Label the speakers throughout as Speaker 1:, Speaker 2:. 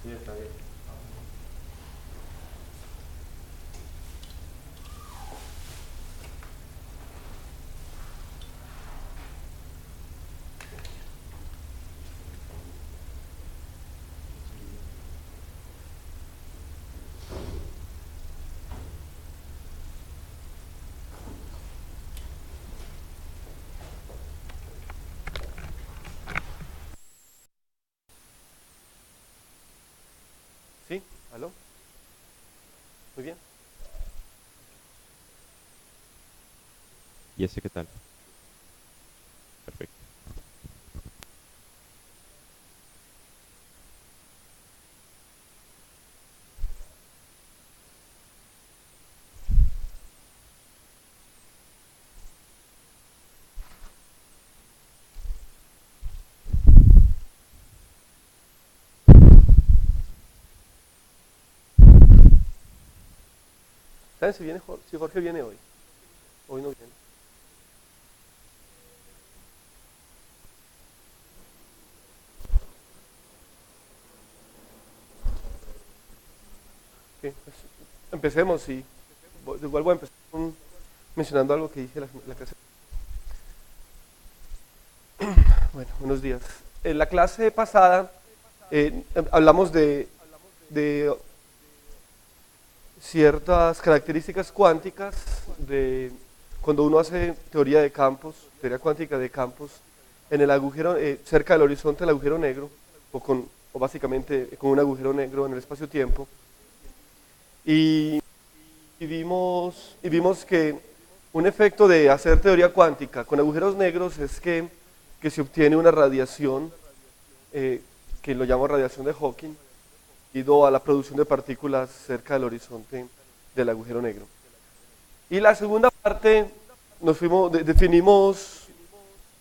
Speaker 1: Sí, está bien. ¿Sí? ¿Aló? Muy bien.
Speaker 2: ¿Y ese qué tal? Perfecto.
Speaker 1: ¿Saben si viene si Jorge viene hoy? Hoy no viene. Ok, pues, empecemos y igual voy a empezar mencionando algo que dije la clase. Bueno, buenos días. En la clase pasada hablamos de ciertas características cuánticas de cuando uno hace teoría de campos, teoría cuántica de campos, en el agujero, cerca del horizonte del agujero negro, o básicamente con un agujero negro en el espacio-tiempo, y, y vimos que un efecto de hacer teoría cuántica con agujeros negros es que se obtiene una radiación, que lo llamo radiación de Hawking, debido a la producción de partículas cerca del horizonte del agujero negro. Y la segunda parte definimos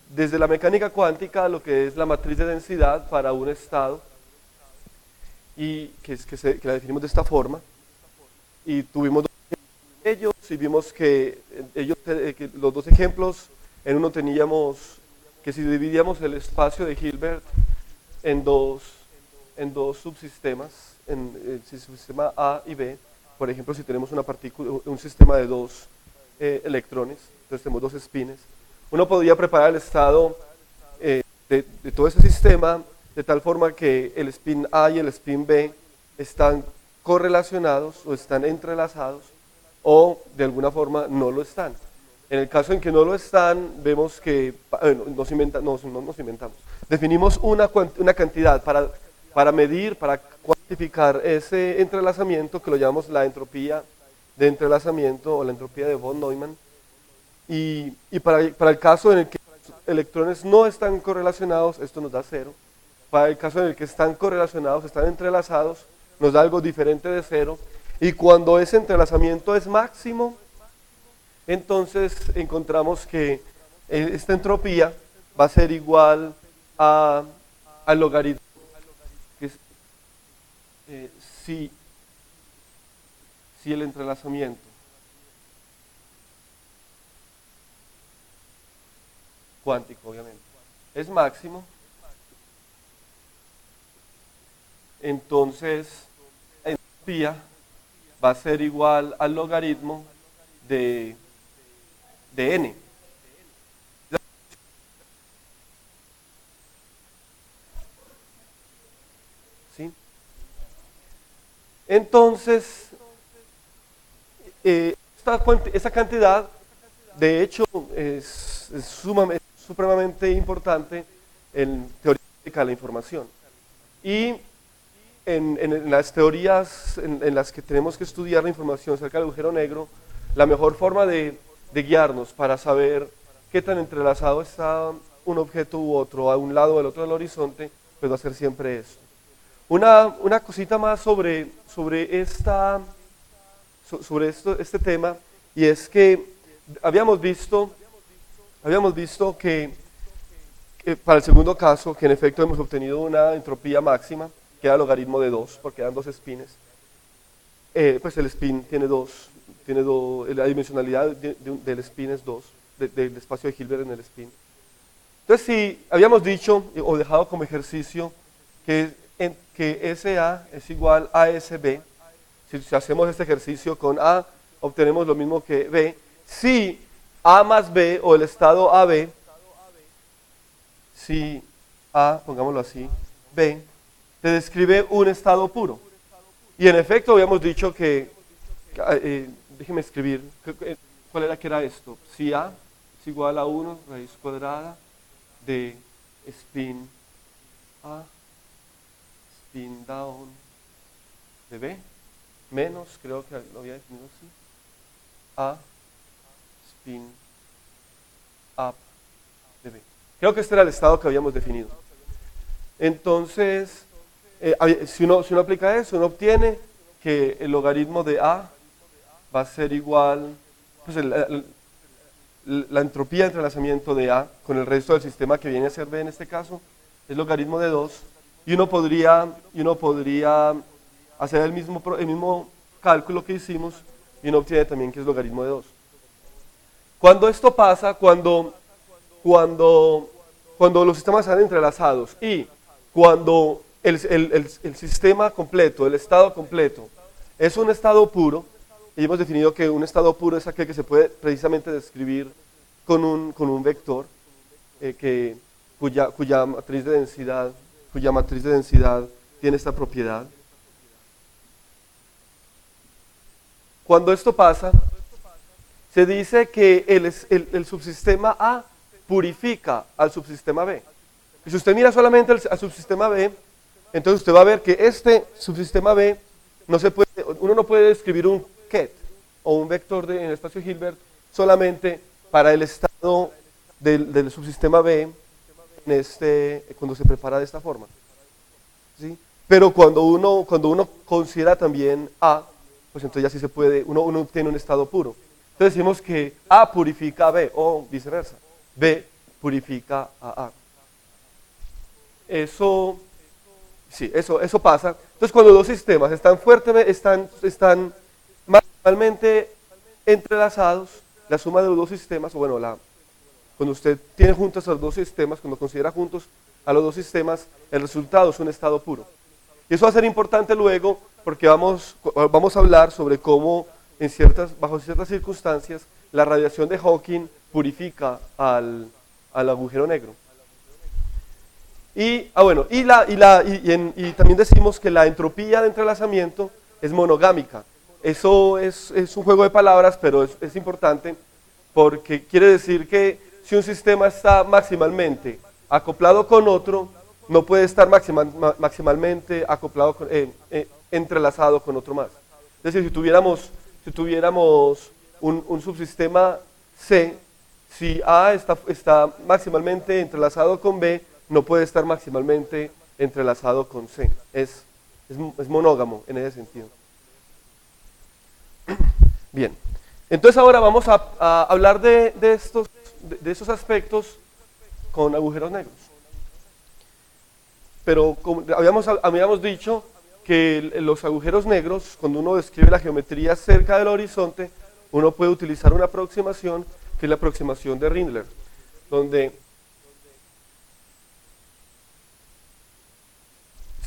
Speaker 1: desde la mecánica cuántica lo que es la matriz de densidad para un estado y que la definimos de esta forma y tuvimos dos de ellos y vimos que los dos ejemplos, en uno teníamos que si dividíamos el espacio de Hilbert en dos, en dos subsistemas, en el subsistema A y B. Por ejemplo, si tenemos una partícula, un sistema de dos electrones, entonces tenemos dos spines, uno podría preparar el estado de todo ese sistema de tal forma que el spin A y el spin B están correlacionados o están entrelazados o de alguna forma no lo están. En el caso en que no lo están, vemos que no nos inventamos. Definimos una cantidad para medir, para cuantificar ese entrelazamiento que lo llamamos la entropía de entrelazamiento o la entropía de von Neumann. Y para el caso en el que los electrones no están correlacionados, esto nos da cero. Para el caso en el que están correlacionados, están entrelazados, nos da algo diferente de cero. Y cuando ese entrelazamiento es máximo, entonces encontramos que esta entropía va a ser igual a, al logaritmo, que es, eh, si, si el entrelazamiento cuántico, obviamente, es máximo, entonces la entropía va a ser igual al logaritmo de, de n. ¿Sí? Entonces, esa cantidad, de hecho, es supremamente importante en teoría de la información. Y en las teorías en las que tenemos que estudiar la información acerca del agujero negro, la mejor forma de guiarnos para saber qué tan entrelazado está un objeto u otro a un lado o al otro del horizonte, pues va a ser siempre eso. Una cosita más sobre este tema, y es que habíamos visto, habíamos visto que para el segundo caso, que en efecto hemos obtenido una entropía máxima, que era logaritmo de 2 porque dan dos spines. Pues el spin la dimensionalidad del spin es 2 del espacio de Hilbert en el spin. Entonces, si habíamos dicho o dejado como ejercicio que que SA es igual a SB. Si hacemos este ejercicio con A, obtenemos lo mismo que B. Si A más B o el estado AB, si A, pongámoslo así, B, te describe un estado puro. Y en efecto habíamos dicho que, déjeme escribir, ¿cuál era que era esto? Si A es igual a 1 raíz cuadrada de spin A, spin down de B, menos, creo que lo había definido así, A, spin up de B. Creo que este era el estado que habíamos definido. Entonces, si uno aplica eso, uno obtiene que el logaritmo de A va a ser igual, pues la entropía de entrelazamiento de A con el resto del sistema que viene a ser B en este caso, es logaritmo de 2, y uno podría hacer el mismo cálculo que hicimos, y uno obtiene también que es logaritmo de 2. Cuando esto pasa, cuando los sistemas están entrelazados y cuando el sistema completo, el estado completo, es un estado puro, y hemos definido que un estado puro es aquel que se puede precisamente describir con un vector cuya matriz de densidad tiene esta propiedad. Cuando esto pasa, se dice que el subsistema A purifica al subsistema B. Y si usted mira solamente al subsistema B, entonces usted va a ver que este subsistema B uno no puede describir un ket o un vector en el espacio Hilbert solamente para el estado del subsistema B cuando se prepara de esta forma. ¿Sí? Pero cuando uno considera también A, pues entonces ya sí se puede, uno obtiene un estado puro. Entonces decimos que A purifica a B o viceversa. B purifica a A. Eso pasa. Entonces cuando dos sistemas están maximalmente entrelazados, la suma de los dos sistemas, o bueno, cuando usted tiene juntos a los dos sistemas, cuando considera juntos a los dos sistemas, el resultado es un estado puro. Y eso va a ser importante luego porque vamos a hablar sobre cómo bajo ciertas circunstancias la radiación de Hawking purifica al agujero negro. Y también decimos que la entropía de entrelazamiento es monogámica. Eso es un juego de palabras, pero es importante porque quiere decir que si un sistema está maximalmente acoplado con otro, no puede estar maximalmente acoplado entrelazado con otro más. Es decir, si tuviéramos un subsistema C, si A está maximalmente entrelazado con B, no puede estar maximalmente entrelazado con C. Es monógamo en ese sentido. Bien, entonces ahora vamos a hablar de estos aspectos con agujeros negros. Pero como habíamos dicho que los agujeros negros, cuando uno describe la geometría cerca del horizonte, uno puede utilizar una aproximación que es la aproximación de Rindler, donde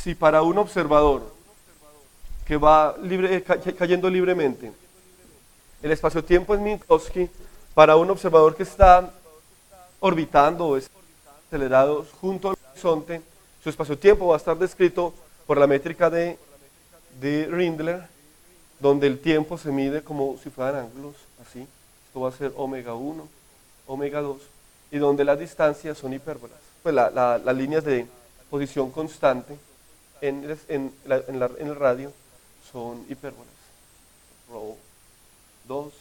Speaker 1: si para un observador que va cayendo libremente, el espacio-tiempo es Minkowski, para un observador que está orbitando o es acelerado junto al horizonte, su espacio-tiempo va a estar descrito por la métrica de Rindler, donde el tiempo se mide como si fueran ángulos, así. Esto va a ser omega 1, omega 2, y donde las distancias son hipérbolas. Pues las líneas de posición constante en el radio son hipérbolas. Rho 2,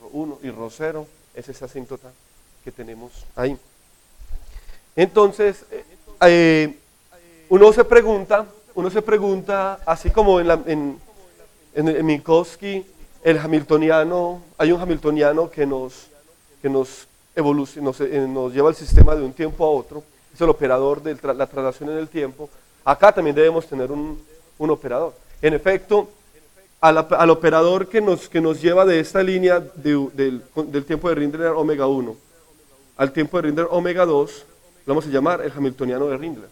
Speaker 1: Rho 1 y Rho 0 es esa asíntota que tenemos ahí. Entonces, uno se pregunta, así como en Minkowski, hay un hamiltoniano que nos lleva el sistema de un tiempo a otro, es el operador de la traslación en el tiempo. Acá también debemos tener un operador. En efecto, al operador que nos lleva de esta línea del tiempo de Rindler omega 1 al tiempo de Rindler omega 2, lo vamos a llamar el hamiltoniano de Rindler.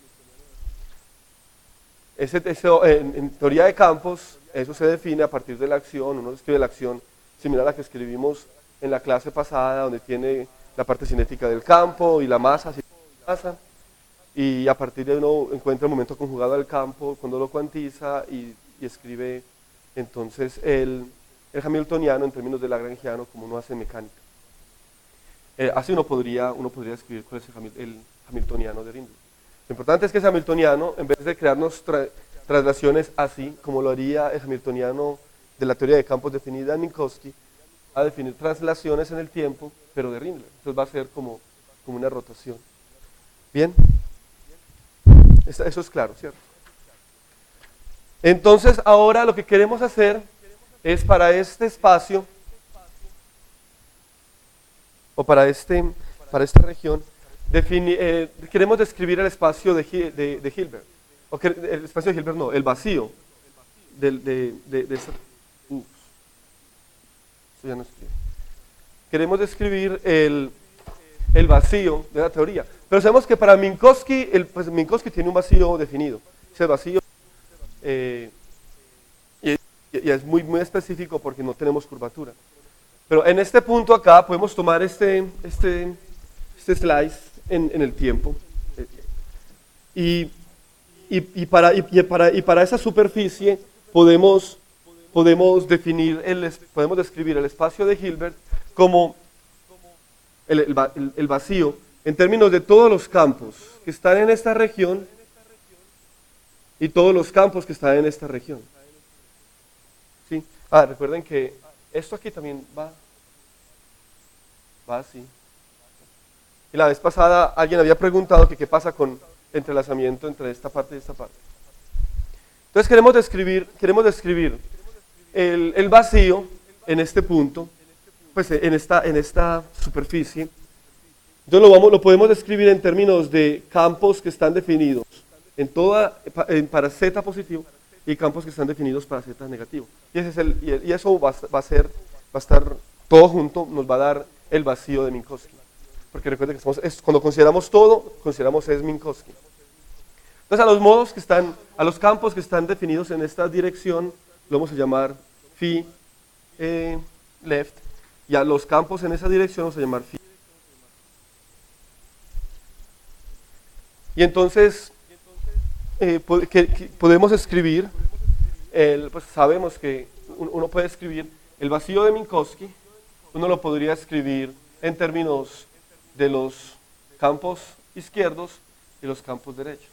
Speaker 1: En teoría de campos, eso se define a partir de la acción. Uno escribe la acción similar a la que escribimos en la clase pasada, donde tiene la parte cinética del campo y la masa, y a partir de uno encuentra el momento conjugado del campo cuando lo cuantiza y escribe entonces el hamiltoniano en términos de lagrangiano como uno hace en mecánica. Así uno podría escribir cuál es el hamiltoniano de Rindle. Lo importante es que ese hamiltoniano, en vez de crearnos traslaciones así, como lo haría el hamiltoniano de la teoría de campos definida en Minkowski, va a definir traslaciones en el tiempo, pero de Rindle. Entonces va a ser como una rotación. ¿Bien? Eso es claro, ¿cierto? Entonces ahora lo que queremos hacer es para este espacio, o para esta región, queremos describir el espacio de Hilbert. El espacio de Hilbert no, el vacío eso ya no escribe. Queremos describir el vacío de la teoría. Pero sabemos que para Minkowski, Minkowski tiene un vacío definido. Ese vacío y es muy, muy específico porque no tenemos curvatura. Pero en este punto acá podemos tomar este slice en el tiempo. Y para esa superficie podemos describir el espacio de Hilbert como el vacío en términos de todos los campos que están en esta región y todos los campos que están en esta región. ¿Sí? Recuerden que esto aquí también va así. Y la vez pasada alguien había preguntado que qué pasa con entrelazamiento entre esta parte y esta parte. Entonces queremos describir el vacío en este punto, pues en esta superficie. Entonces lo podemos describir en términos de campos que están definidos para z positivo y campos que están definidos para z negativo. Y eso va a estar todo junto, nos va a dar el vacío de Minkowski. Porque recuerden que cuando consideramos todo, consideramos es Minkowski. Entonces a los campos que están definidos en esta dirección, lo vamos a llamar phi left, y a los campos en esa dirección vamos a llamar phi. Y entonces podemos escribir, pues sabemos que uno puede escribir el vacío de Minkowski, uno lo podría escribir en términos de los campos izquierdos y los campos derechos.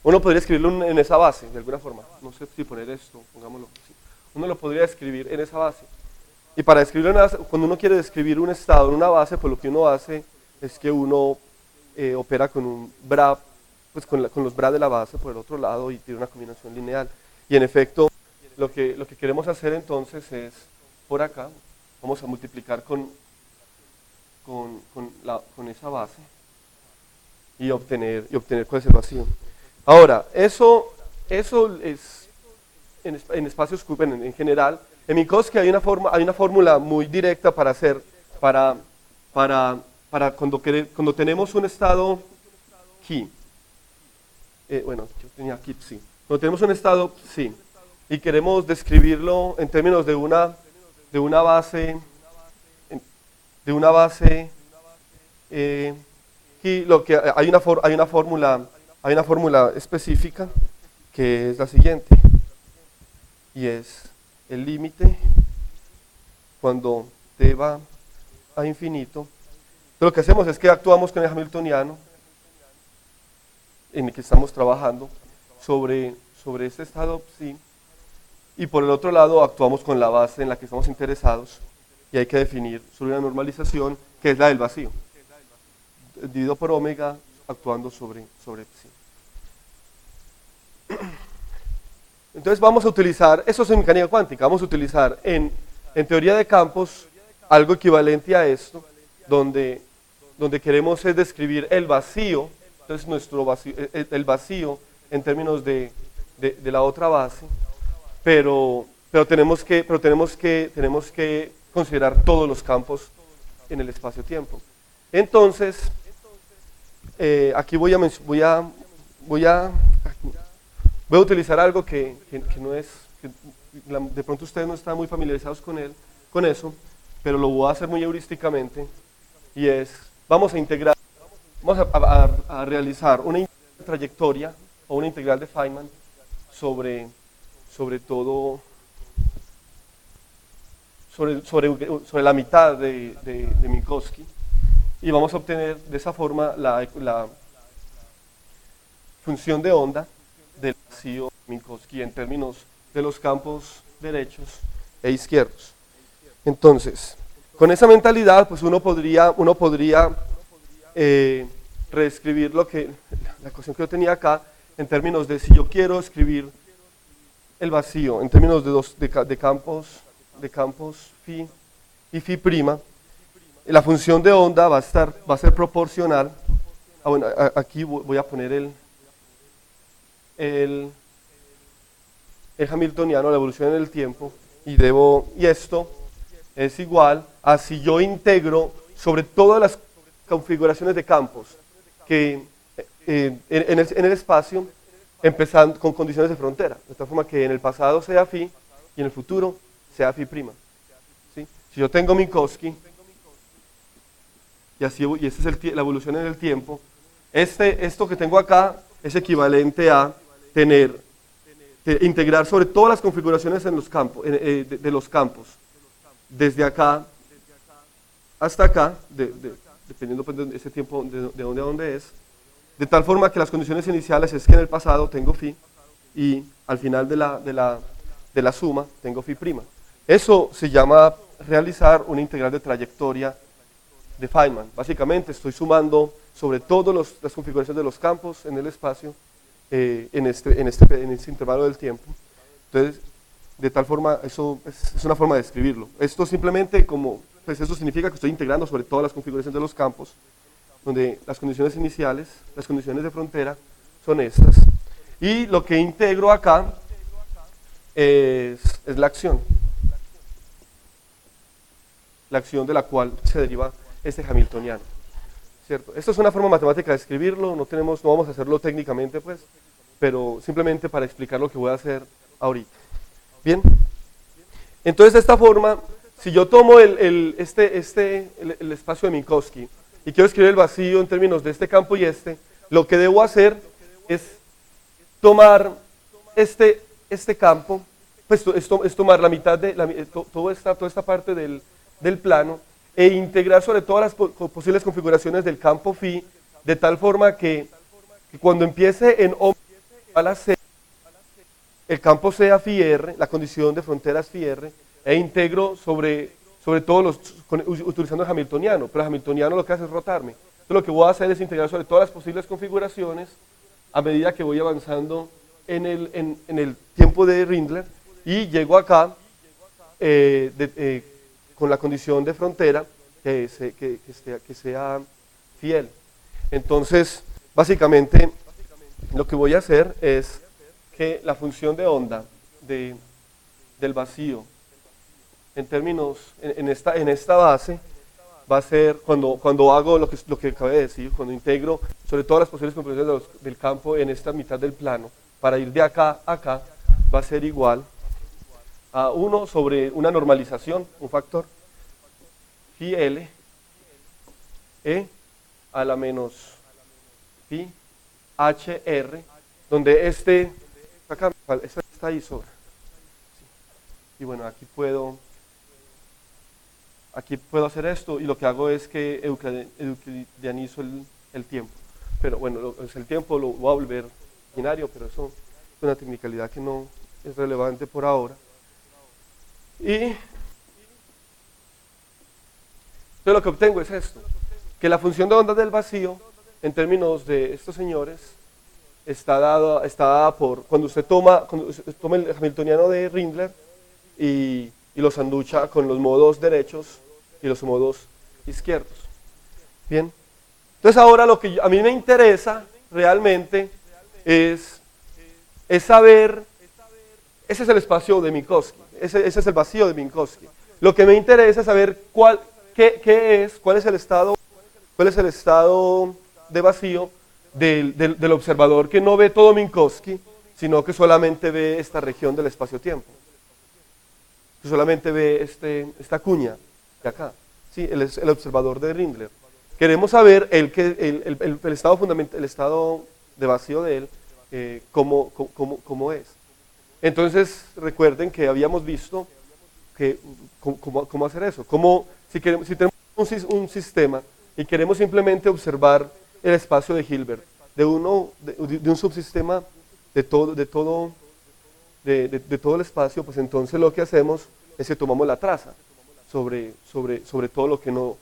Speaker 1: Uno podría escribirlo en esa base, de alguna forma. No sé si poner esto, pongámoslo así. Uno lo podría escribir en esa base. Y para escribirlo en esa base, cuando uno quiere describir un estado en una base, pues lo que uno hace es que uno opera con un bra, pues con los bra de la base por el otro lado y tiene una combinación lineal. Y en efecto, lo que queremos hacer entonces es, por acá, vamos a multiplicar con esa base y obtener cuál es el vacío. Ahora, eso es en espacios cubitos en general. En Minkowski hay una fórmula muy directa para cuando tenemos un estado phi. Bueno, yo tenía aquí psi. Cuando tenemos un estado psi y queremos describirlo en términos de una base phi, hay una fórmula específica que es la siguiente, y es el límite cuando t va a infinito. Entonces, lo que hacemos es que actuamos con el hamiltoniano en el que estamos trabajando sobre este estado psi, y por el otro lado actuamos con la base en la que estamos interesados, y hay que definir sobre una normalización que es la del vacío, dividido por omega, actuando sobre psi. Entonces vamos a utilizar, eso es en mecánica cuántica, vamos a utilizar en teoría de campos algo equivalente a esto, donde queremos es describir el vacío, entonces el vacío en términos de la otra base, pero tenemos que considerar todos los campos en el espacio-tiempo. Entonces, aquí voy a voy a utilizar algo que no es, de pronto ustedes no están muy familiarizados con eso, pero lo voy a hacer muy heurísticamente, y es, vamos a realizar una trayectoria o una integral de Feynman sobre todo, sobre la mitad de Minkowski, y vamos a obtener de esa forma la función de onda del vacío Minkowski en términos de los campos derechos e izquierdos. Entonces, con esa mentalidad, pues uno podría reescribir la ecuación que yo tenía acá en términos de si yo quiero escribir el vacío en términos de campos phi y phi prima, la función de onda va a ser proporcional. Bueno, aquí voy a poner el hamiltoniano, la evolución en el tiempo, y esto es igual a si yo integro sobre todas las configuraciones de campos que en el espacio, empezando con condiciones de frontera, de tal forma que en el pasado sea phi y en el futuro sea phi prima. ¿Sí? Si yo tengo Minkowski, y esta es la evolución en el tiempo, esto que tengo acá es equivalente a integrar sobre todas las configuraciones en los campos, de los campos, desde acá hasta acá, dependiendo pues, de ese tiempo, de dónde a dónde es, de tal forma que las condiciones iniciales es que en el pasado tengo phi y al final de la suma tengo phi prima. Eso se llama realizar una integral de trayectoria de Feynman. Básicamente estoy sumando sobre todas las configuraciones de los campos en el espacio en este intervalo del tiempo. Entonces, de tal forma, eso es una forma de escribirlo. Esto simplemente pues eso significa que estoy integrando sobre todas las configuraciones de los campos, donde las condiciones iniciales, las condiciones de frontera son estas. Y lo que integro acá es la acción de la cual se deriva este hamiltoniano. ¿Cierto? Esto es una forma matemática de escribirlo, no vamos a hacerlo técnicamente, pues, pero simplemente para explicar lo que voy a hacer ahorita. Bien, entonces de esta forma, si yo tomo el espacio de Minkowski y quiero escribir el vacío en términos de este campo y lo que debo hacer es tomar este campo, pues es tomar la mitad toda esta parte del plano e integrar sobre todas las posibles configuraciones del campo phi, de tal forma que cuando empiece en O a la C, el campo sea phi r, la condición de frontera es phi r, e integro sobre todos utilizando el hamiltoniano, pero el hamiltoniano lo que hace es rotarme. Entonces lo que voy a hacer es integrar sobre todas las posibles configuraciones a medida que voy avanzando en el tiempo de Rindler, y llego acá con la condición de frontera que sea fiel. Entonces, básicamente, lo que voy a hacer es que la función de onda del vacío, en términos, en esta base, va a ser, cuando hago lo que acabé de decir, cuando integro sobre todas las posibles configuraciones del campo en esta mitad del plano, para ir de acá a acá, va a ser igual a 1 sobre una normalización, un factor, phi L, E a la menos phi H R, donde acá está ahí sobra. Y bueno, aquí puedo hacer esto, y lo que hago es que euclidianizo el tiempo. Pero bueno, el tiempo lo voy a volver binario, pero eso es una tecnicalidad que no es relevante por ahora. Y entonces lo que obtengo es esto, que la función de onda del vacío, en términos de estos señores, está dada por, cuando usted toma el hamiltoniano de Rindler y lo sanducha con los modos derechos y los modos izquierdos. Bien, entonces ahora lo que a mí me interesa realmente es saber, ese es el espacio de Minkowski, ese es el vacío de Minkowski. Lo que me interesa es saber cuál es el estado de vacío del observador que no ve todo Minkowski sino que solamente ve esta región del espacio-tiempo. Que solamente ve esta cuña de acá. ¿Sí? Él es el observador de Rindler. Queremos saber el estado fundamental, el estado de vacío de él, cómo es. Entonces, recuerden que habíamos visto que, cómo hacer eso. Si tenemos un sistema y queremos simplemente observar el espacio de Hilbert, de un subsistema de todo el espacio, pues entonces lo que hacemos es que tomamos la traza sobre todo lo que no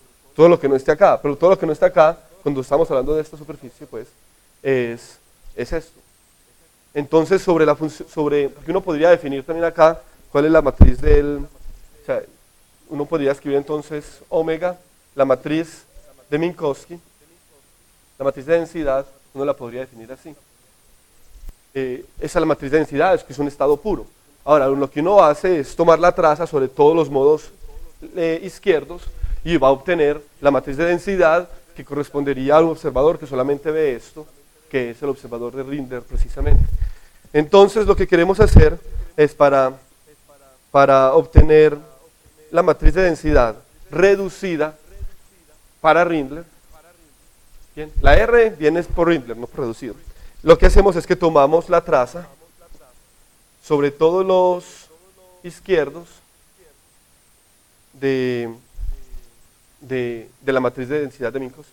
Speaker 1: esté acá. Pero todo lo que no está acá, cuando estamos hablando de esta superficie, pues es esto. Entonces, porque uno podría definir también acá cuál es la matriz o sea, uno podría escribir entonces omega, la matriz de Minkowski, la matriz de densidad, uno la podría definir así. Esa es la matriz de densidad, es que es un estado puro. Ahora, lo que uno hace es tomar la traza sobre todos los modos izquierdos y va a obtener la matriz de densidad que correspondería a un observador que solamente ve esto, que es el observador de Rindler precisamente. Entonces, lo que queremos hacer es para obtener la matriz de densidad reducida para Rindler. Bien, la R viene por Rindler, no por reducido. Lo que hacemos es que tomamos la traza sobre todos los izquierdos de la matriz de densidad de Minkowski.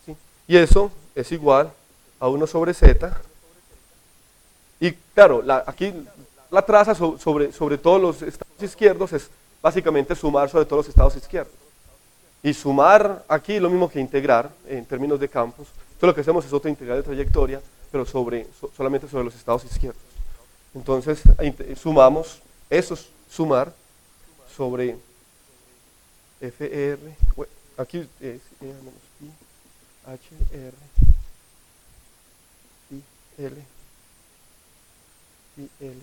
Speaker 1: ¿Sí? Y eso es igual a 1 sobre z. Y claro, aquí la traza sobre todos los estados izquierdos es básicamente sumar sobre todos los estados izquierdos. Y sumar aquí es lo mismo que integrar en términos de campos. Entonces lo que hacemos es otra integral de trayectoria, pero solamente sobre los estados izquierdos. Entonces sumamos, eso es sumar sobre FR, aquí es E menos Pi, HR, Pi, L, Pi, L.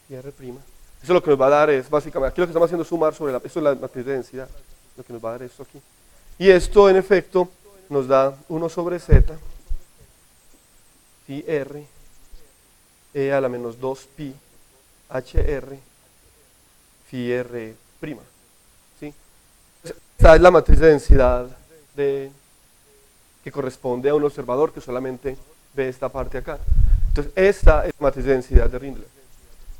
Speaker 1: Y R'. Eso lo que nos va a dar es básicamente, aquí lo que estamos haciendo es sumar sobre esto es la matriz de densidad, lo que nos va a dar esto aquí. Y esto en efecto nos da 1 sobre z, phi r, e a la menos 2 pi, hr, phi r'. ¿Sí? Esta es la matriz de densidad que corresponde a un observador que solamente ve esta parte acá. Entonces esta es la matriz de densidad de Rindler.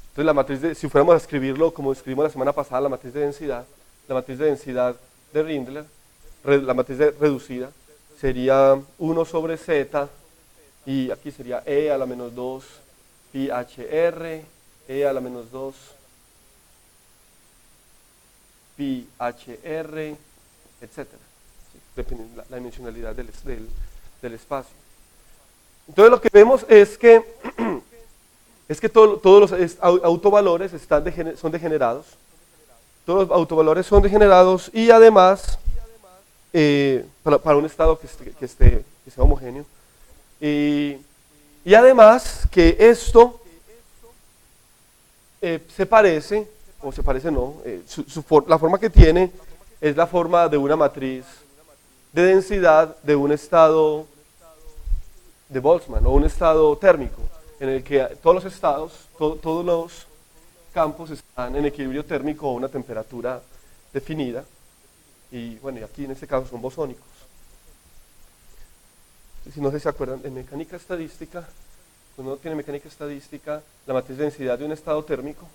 Speaker 1: Entonces la matriz si fuéramos a escribirlo como escribimos la semana pasada, la matriz de densidad de Rindler, la matriz reducida, sería 1 sobre z, y aquí sería e a la menos 2 pi hr, e a la menos 2 pi hr, etc. ¿Sí? Depende de la dimensionalidad del espacio. Entonces lo que vemos es que todos los autovalores son degenerados. Todos los autovalores son degenerados y además, para un estado que esté homogéneo, y además que esto se parece no, la forma que tiene es la forma de una matriz de densidad de un estado de Boltzmann o un estado térmico, en el que todos los estados, todos los campos están en equilibrio térmico a una temperatura definida, y bueno, y aquí en este caso son bosónicos. Si no sé si se acuerdan, en mecánica estadística, cuando uno tiene mecánica estadística, la matriz de densidad de un estado térmico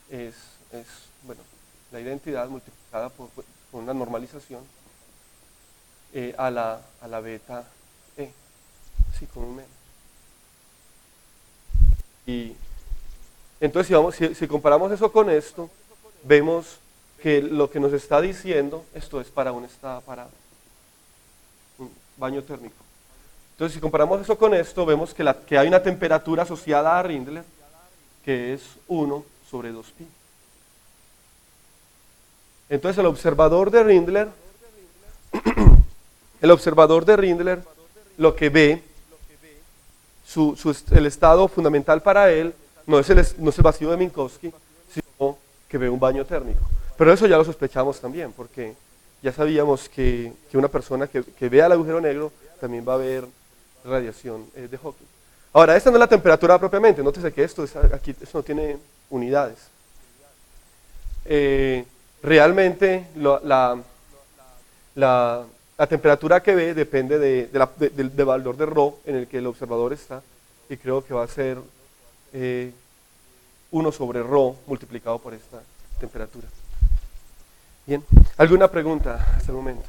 Speaker 1: es bueno, la identidad multiplicada por una normalización a la beta E, sí, con un menos. Y entonces si comparamos eso con esto, vemos que lo que nos está diciendo, esto es para un baño térmico. Entonces si comparamos eso con esto, vemos que hay una temperatura asociada a Rindler, que es 1 sobre 2pi. Entonces el observador de Rindler, lo que ve, el estado fundamental para él no es el vacío de Minkowski, sino que ve un baño térmico. Pero eso ya lo sospechamos también, porque ya sabíamos que una persona que vea el agujero negro también va a ver radiación de Hawking. Ahora, esta no es la temperatura propiamente, nótese que esto no tiene unidades. Realmente la temperatura que ve depende del valor de Rho en el que el observador está, y creo que va a ser 1 sobre Rho multiplicado por esta temperatura. Bien, ¿alguna pregunta hasta el momento?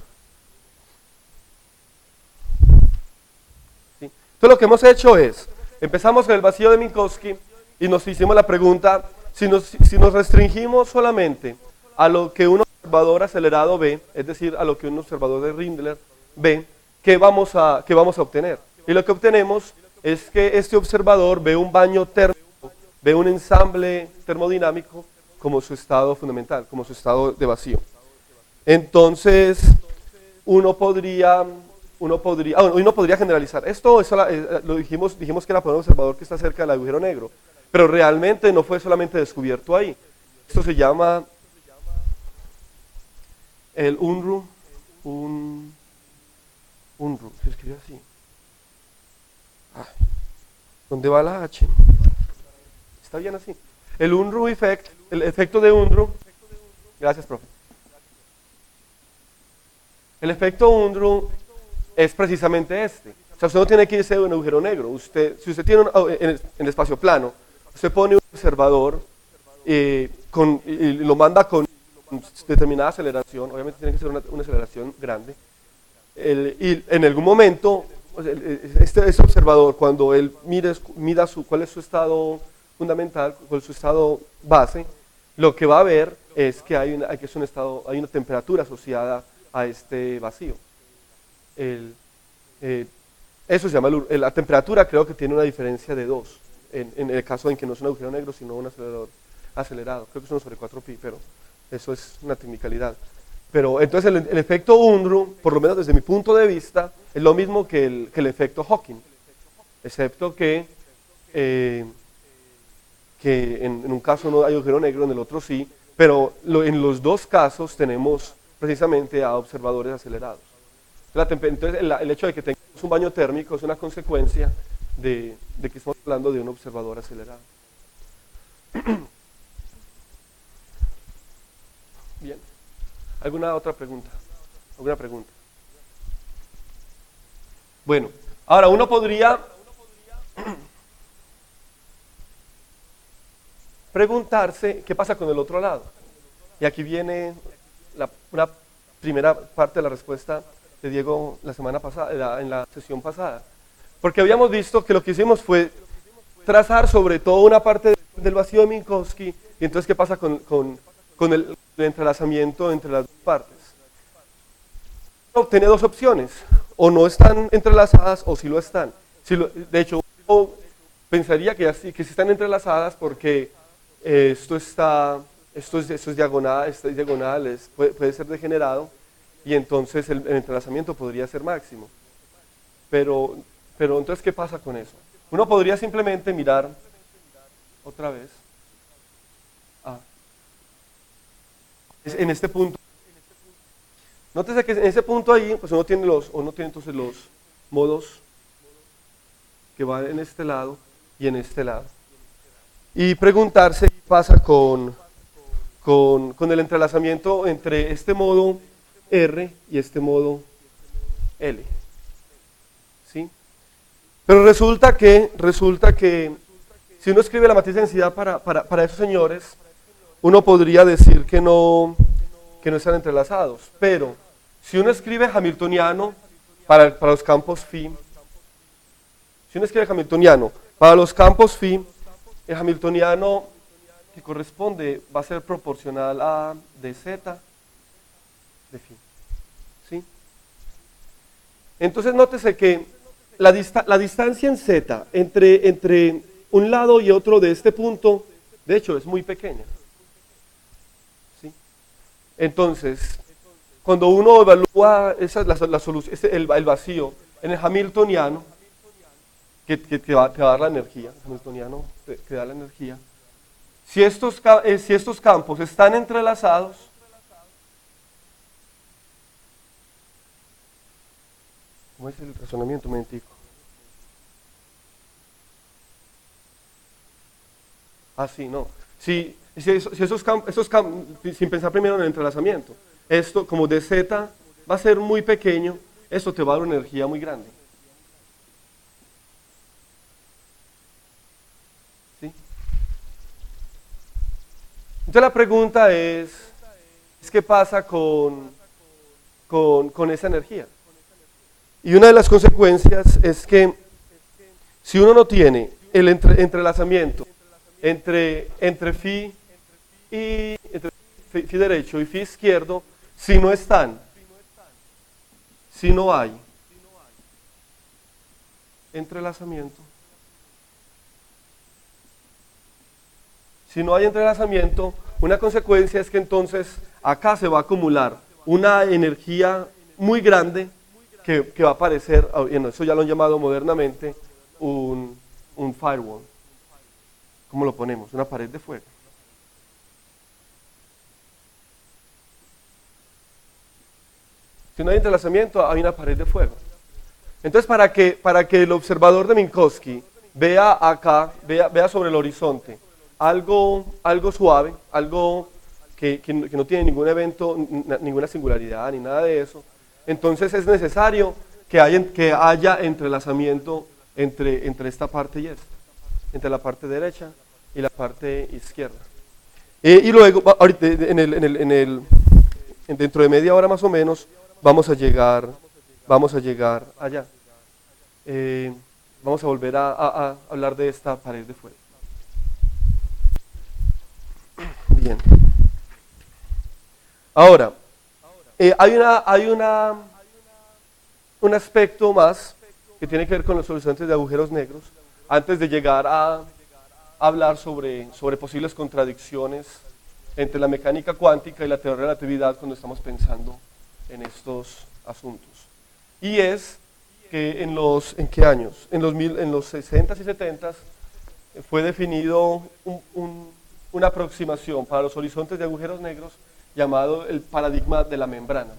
Speaker 1: ¿Sí? Entonces lo que hemos hecho es, empezamos con el vacío de Minkowski y nos hicimos la pregunta, si nos restringimos solamente a lo que un observador acelerado ve, es decir, a lo que un observador de Rindler ve, ¿qué vamos a obtener? Y lo que obtenemos es que este observador ve un baño térmico, ve un ensamble termodinámico como su estado fundamental, como su estado de vacío. Entonces, uno podría generalizar. Esto lo dijimos que era para un observador que está cerca del agujero negro, pero realmente no fue solamente descubierto ahí. Esto se llama el UNRU, se escribe así. ¿Dónde va la H? Está bien así. El UNRU effect, el efecto de UNRU. Gracias, profe. El efecto UNRU es precisamente este. O sea, usted no tiene que irse de un agujero negro. Si usted tiene en el espacio plano, usted pone un observador y lo manda con determinada aceleración. Obviamente tiene que ser una aceleración grande. Y en algún momento, este observador, cuando él mida cuál es su estado fundamental, cuál es su estado base, lo que va a ver es que hay una temperatura asociada a este vacío. Eso se llama la temperatura, creo que tiene una diferencia de 2, en el caso en que no es un agujero negro, sino un acelerador acelerado. Creo que es 1 sobre 4pi, pero eso es una tecnicalidad. Pero entonces el efecto UNRU, por lo menos desde mi punto de vista, es lo mismo que el efecto Hawking, excepto que en un caso no hay agujero negro, en el otro sí, pero en los dos casos tenemos precisamente a observadores acelerados. Entonces el hecho de que tengamos un baño térmico es una consecuencia de que estamos hablando de un observador acelerado. Bien. ¿Alguna otra pregunta? ¿Alguna pregunta? Bueno, ahora uno podría preguntarse qué pasa con el otro lado. Y aquí viene una primera parte de la respuesta de Diego la semana pasada, en la sesión pasada. Porque habíamos visto que lo que hicimos fue trazar sobre todo una parte del vacío de Minkowski, y entonces qué pasa con el entrelazamiento entre las dos partes. Tiene dos opciones, o no están entrelazadas o sí lo están. De hecho, uno pensaría que sí están entrelazadas porque esto es diagonal, puede ser degenerado, y entonces el entrelazamiento podría ser máximo. Pero entonces, ¿qué pasa con eso? Uno podría simplemente mirar otra vez en este punto. Nótese que en ese punto ahí, pues uno tiene entonces los modos que van en este lado y en este lado. Y preguntarse qué pasa con el entrelazamiento entre este modo R y este modo L. ¿Sí? Pero resulta que si uno escribe la matriz de densidad para esos señores, uno podría decir que no están entrelazados. Pero si uno escribe hamiltoniano para los campos phi, el hamiltoniano que corresponde va a ser proporcional a dz de phi. ¿Sí? Entonces nótese que la distancia en z entre un lado y otro de este punto, de hecho, es muy pequeña. ¿Sí? Entonces, cuando uno evalúa la solución, el vacío en el hamiltoniano, que va a dar la energía, el hamiltoniano que da la energía, si estos campos están entrelazados, ¿Cómo es el razonamiento? Un momentico. Ah, sí, no. Sin pensar primero en el entrelazamiento, esto como dz va a ser muy pequeño, esto te va a dar una energía muy grande. ¿Sí? Entonces la pregunta es ¿qué pasa con esa energía? Y una de las consecuencias es que si uno no tiene el entrelazamiento entre phi y entre phi derecho y phi izquierdo, si no están, si no hay entrelazamiento, si no hay entrelazamiento, una consecuencia es que entonces acá se va a acumular una energía muy grande que va a aparecer, eso ya lo han llamado modernamente un firewall. ¿Cómo lo ponemos? Una pared de fuego. Si no hay entrelazamiento, hay una pared de fuego. Entonces, para que el observador de Minkowski vea acá, vea sobre el horizonte, algo suave, algo que no tiene ningún evento, ninguna singularidad, ni nada de eso, entonces es necesario que haya entrelazamiento entre esta parte y esta, entre la parte derecha y la parte izquierda. Y luego, ahorita, dentro de media hora más o menos, vamos a llegar allá. Vamos a volver a hablar de esta pared de fuego. Bien. Ahora, hay un aspecto más que tiene que ver con los horizontes de agujeros negros, antes de llegar a hablar sobre posibles contradicciones entre la mecánica cuántica y la teoría de la relatividad cuando estamos pensando en estos asuntos. Y es que ¿en qué años? En los 60s y 70s fue definido una aproximación para los horizontes de agujeros negros llamado el paradigma de la membrana.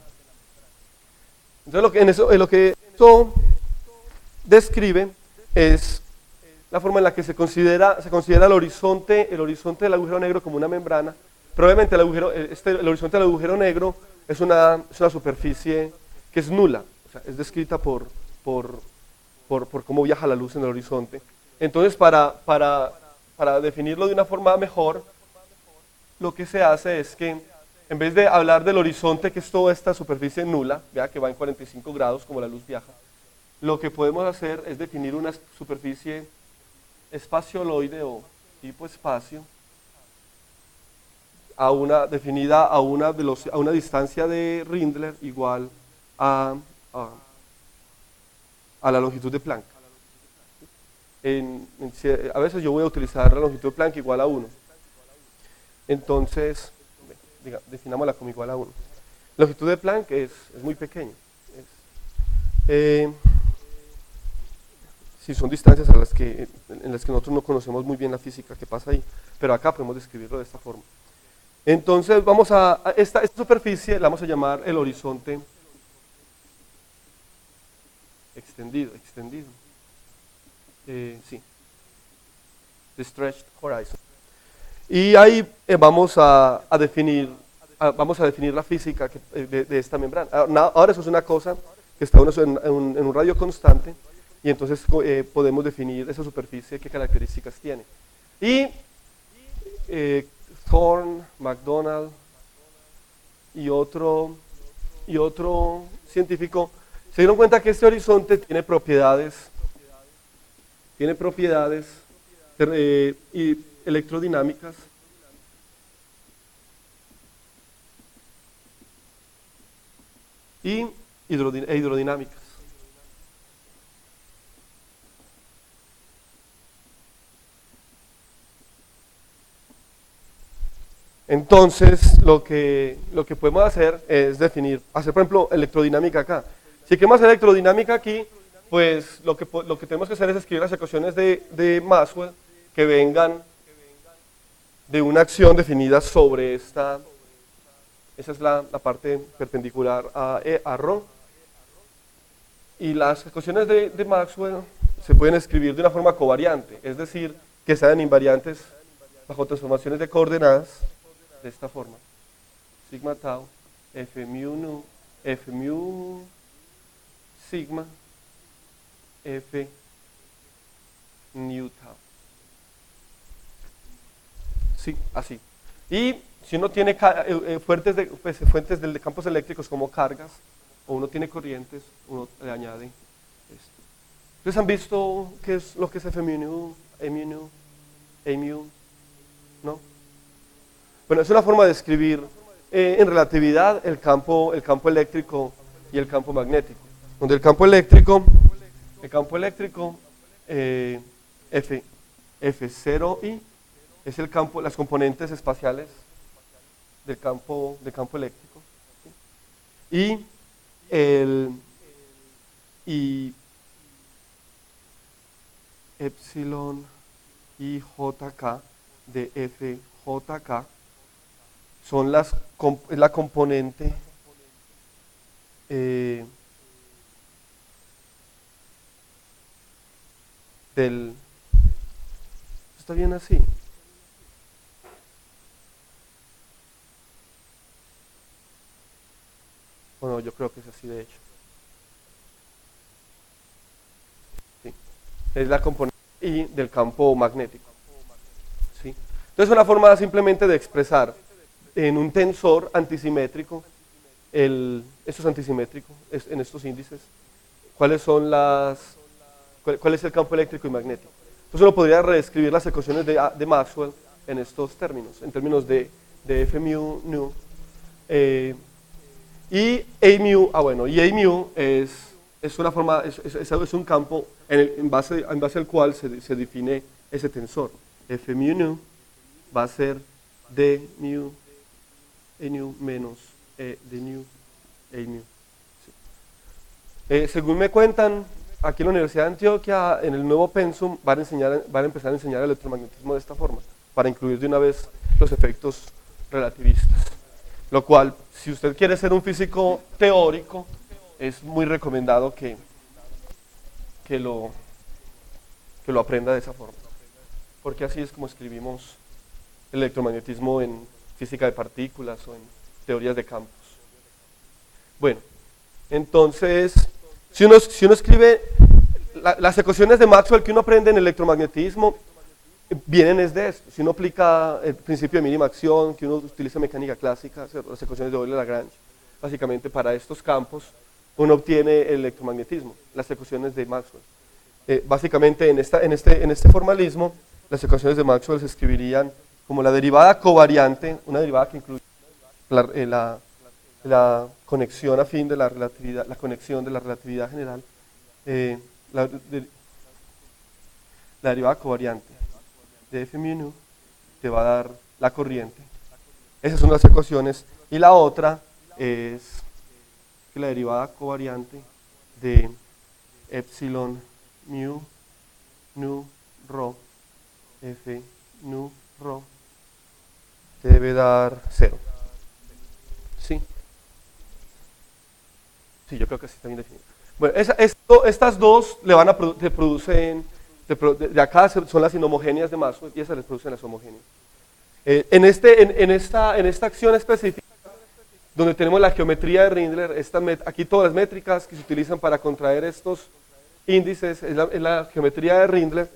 Speaker 1: Entonces lo que esto describe es la forma en la que se considera el horizonte del agujero negro como una membrana. Probablemente el horizonte del agujero negro es una superficie que es nula, o sea, es descrita por cómo viaja la luz en el horizonte. Entonces, para definirlo de una forma mejor, lo que se hace es que en vez de hablar del horizonte, que es toda esta superficie nula, vea que va en 45 grados como la luz viaja, lo que podemos hacer es definir una superficie espacioloide o tipo espacio definida a una distancia de Rindler igual a la longitud de Planck. A veces yo voy a utilizar la longitud de Planck igual a 1. Entonces, definámosla como igual a 1. La longitud de Planck es muy pequeña. Sí, son distancias en las que nosotros no conocemos muy bien la física que pasa ahí, pero acá podemos describirlo de esta forma. Entonces, esta superficie la vamos a llamar el horizonte extendido. Sí. The Stretched Horizon. Y ahí vamos a definir la física de esta membrana. Ahora eso es una cosa que está en un radio constante, y entonces podemos definir esa superficie, qué características tiene. Y Thorne, McDonald y otro científico se dieron cuenta que este horizonte tiene propiedades electrodinámicas y hidrodinámicas. Entonces, lo que podemos hacer es hacer por ejemplo electrodinámica acá. Si queremos hacer electrodinámica aquí, pues lo que tenemos que hacer es escribir las ecuaciones de Maxwell que vengan de una acción definida sobre esa es la parte perpendicular a ρ. Y las ecuaciones de Maxwell se pueden escribir de una forma covariante, es decir, que sean invariantes bajo transformaciones de coordenadas de esta forma. Sigma tau, F mu sigma, F nu tau. Sí, así. Y si uno tiene fuentes de campos eléctricos como cargas, o uno tiene corrientes, uno le añade esto. ¿Ustedes han visto qué es lo que es F mu nu, E mu nu, E mu? ¿No? Bueno, es una forma de escribir en relatividad el campo eléctrico y el campo magnético. Donde el campo eléctrico F0i es el campo, las componentes espaciales del campo eléctrico. ¿Sí? Y epsilon y jk de fjk son la componente del... ¿Está bien así? Bueno, yo creo que es así de hecho. Sí. Es la componente I del campo magnético. ¿Sí? Entonces, una forma simplemente de expresar en un tensor antisimétrico, esto es antisimétrico, en estos índices, cuál es el campo eléctrico y magnético. Entonces uno podría reescribir las ecuaciones de Maxwell en estos términos, en términos de F mu nu, y A mu es una forma, es un campo en base al cual se define ese tensor. F mu nu va a ser D mu E nu menos E de nu A mu. Sí. Según me cuentan, aquí en la Universidad de Antioquia, en el nuevo pensum, van a empezar a enseñar el electromagnetismo de esta forma, para incluir de una vez los efectos relativistas. Lo cual, si usted quiere ser un físico teórico, es muy recomendado que lo aprenda de esa forma. Porque así es como escribimos el electromagnetismo en física de partículas o en teorías de campos. Bueno, entonces, si uno escribe las ecuaciones de Maxwell que uno aprende en electromagnetismo, vienen es de esto. Si uno aplica el principio de mínima acción, que uno utiliza mecánica clásica, las ecuaciones de Euler-Lagrange, básicamente para estos campos, uno obtiene el electromagnetismo, las ecuaciones de Maxwell. Básicamente en este formalismo, las ecuaciones de Maxwell se escribirían como la derivada covariante, una derivada que incluye la conexión afín de la relatividad, la conexión de la relatividad general, la derivada covariante de F mu nu te va a dar la corriente. Esas son las ecuaciones. Y la otra es que la derivada covariante de epsilon mu nu rho F nu rho te debe dar 0. ¿Sí? Sí, yo creo que así está bien definido. Bueno, estas dos te producen, de acá son las inhomogéneas de Maxwell y esas les producen las homogéneas. En esta acción específica, donde tenemos la geometría de Rindler, aquí todas las métricas que se utilizan para contraer estos índices, es la geometría de Rindler,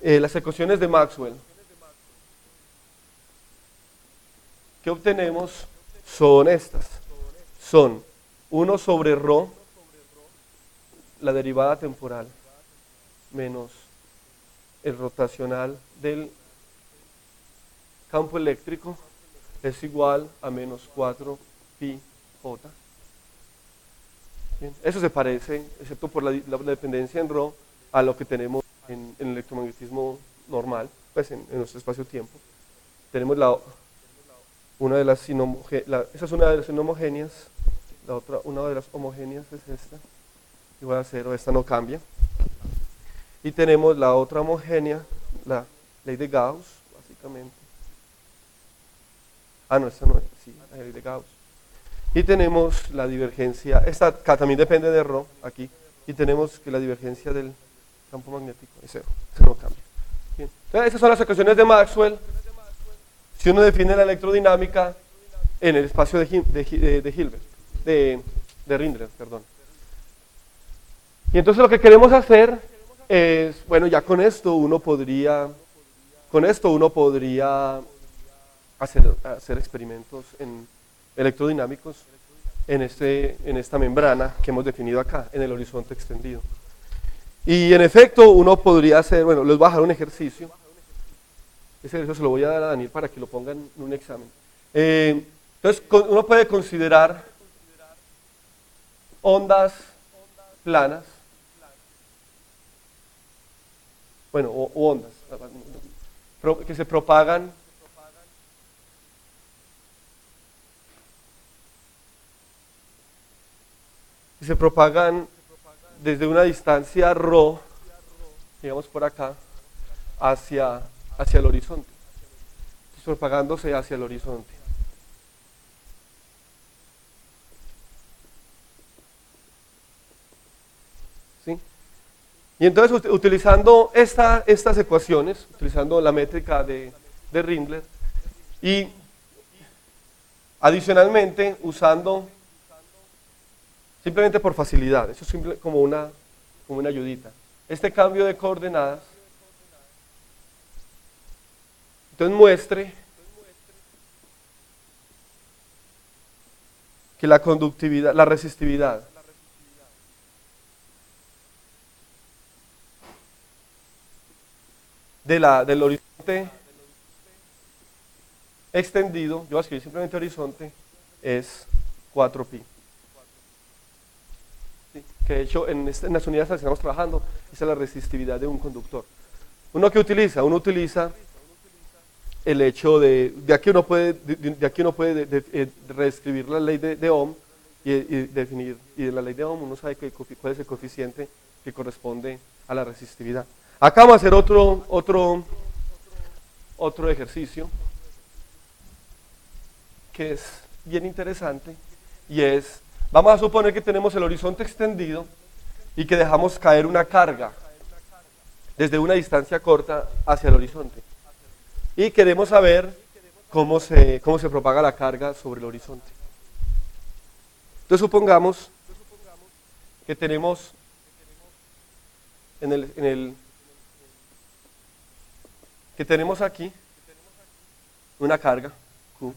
Speaker 1: las ecuaciones de Maxwell. ¿Qué obtenemos? Son estas. Son 1 sobre ρ, la derivada temporal, menos el rotacional del campo eléctrico es igual a menos 4 pi j. Bien, eso se parece, excepto por la dependencia en ρ, a lo que tenemos en el electromagnetismo normal, pues en nuestro espacio-tiempo. Tenemos una de las esa es una de las inhomogéneas, una de las homogéneas es esta, igual a 0, esta no cambia. Y tenemos la otra homogénea, la ley de Gauss, básicamente. No, esta no es, sí, la ley de Gauss. Y tenemos la divergencia, esta también depende de ρ, aquí, y tenemos que la divergencia del campo magnético es cero, eso no cambia. Bien. Entonces, esas son las ecuaciones de Maxwell. Si uno define la electrodinámica en el espacio de Hilbert, de Rindler, perdón. Y entonces lo que queremos hacer es, bueno, ya con esto uno podría hacer experimentos electrodinámicos en esta membrana que hemos definido acá, en el horizonte extendido. Y en efecto uno podría hacer, bueno, les voy a dejar un ejercicio. Ese ejercicio se lo voy a dar a Daniel para que lo pongan en un examen. Entonces uno puede considerar ondas planas, bueno, o ondas que se propagan desde una distancia ρ, digamos por acá, hacia el horizonte, propagándose hacia el horizonte. ¿Sí? Y entonces utilizando estas ecuaciones, utilizando la métrica de Rindler y adicionalmente usando, simplemente por facilidad, eso es como una ayudita, este cambio de coordenadas, entonces muestre que la conductividad, la resistividad del horizonte extendido, yo voy a escribir simplemente horizonte, es 4pi. ¿Sí? Que de hecho en las unidades en las que estamos trabajando, esa es la resistividad de un conductor. Uno utiliza el hecho de aquí uno puede reescribir la ley de Ohm y definir, y de la ley de Ohm uno sabe cuál es el coeficiente que corresponde a la resistividad. Acá vamos a hacer otro ejercicio que es bien interesante, y es, vamos a suponer que tenemos el horizonte extendido y que dejamos caer una carga desde una distancia corta hacia el horizonte. Y queremos saber cómo se propaga la carga sobre el horizonte. Entonces supongamos que tenemos que tenemos aquí una carga Q,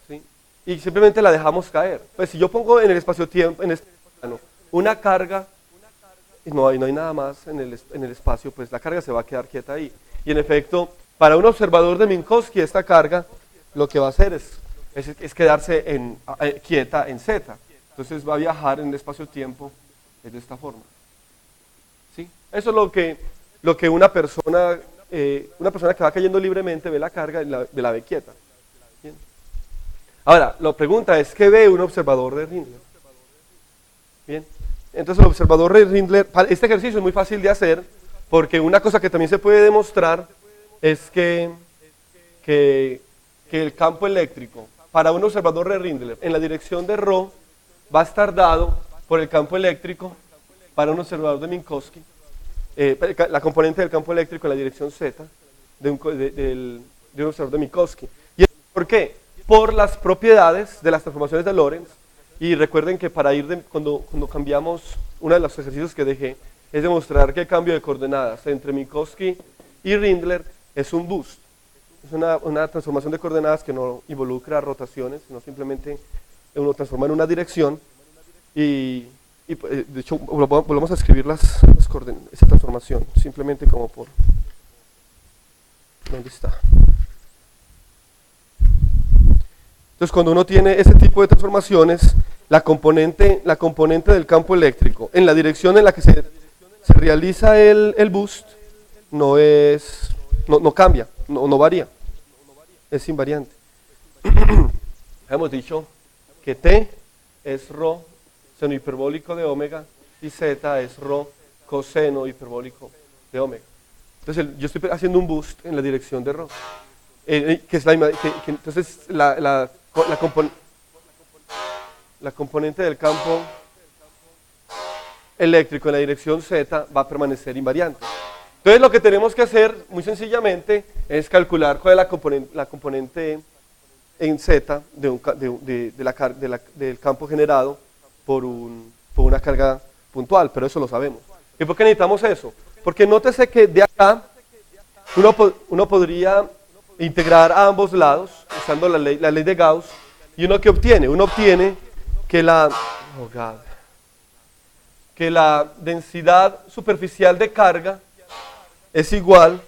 Speaker 1: ¿sí? Y simplemente la dejamos caer. Pues si yo pongo en el espacio-tiempo, en este plano, una carga, y no hay nada más en el espacio, pues la carga se va a quedar quieta ahí. Y en efecto, para un observador de Minkowski, esta carga lo que va a hacer es quedarse quieta en Z. Entonces va a viajar en el espacio-tiempo de esta forma. ¿Sí? Eso es lo que una persona que va cayendo libremente ve la carga y la ve quieta. ¿Bien? Ahora, la pregunta es, ¿qué ve un observador de Rindler? Bien. Entonces el observador de Rindler, este ejercicio es muy fácil de hacer, porque una cosa que también se puede demostrar es que el campo eléctrico para un observador de Rindler en la dirección de ρ va a estar dado por el campo eléctrico para un observador de Minkowski, la componente del campo eléctrico en la dirección z de un observador de Minkowski. ¿Y por qué? Por las propiedades de las transformaciones de Lorentz. Y recuerden que para cuando cambiamos, uno de los ejercicios que dejé es demostrar que el cambio de coordenadas entre Minkowski y Rindler es un boost. Es una transformación de coordenadas que no involucra rotaciones, sino simplemente uno transforma en una dirección y de hecho volvemos a escribir esa transformación, simplemente como por... ¿Dónde está? Entonces cuando uno tiene ese tipo de transformaciones, la componente del campo eléctrico en la dirección en la que se realiza el boost no cambia, no varía, es invariante. Hemos dicho que T es ρ seno hiperbólico de omega y Z es ρ coseno hiperbólico de omega. Entonces yo estoy haciendo un boost en la dirección de ρ, que es entonces la componente del campo eléctrico en la dirección Z va a permanecer invariante. Entonces lo que tenemos que hacer, muy sencillamente, es calcular cuál es la componente en Z del campo generado por una carga puntual, pero eso lo sabemos. ¿Y por qué necesitamos eso? Porque nótese que de acá uno podría integrar a ambos lados usando la ley de Gauss, y uno que obtiene, que la densidad superficial de carga es igual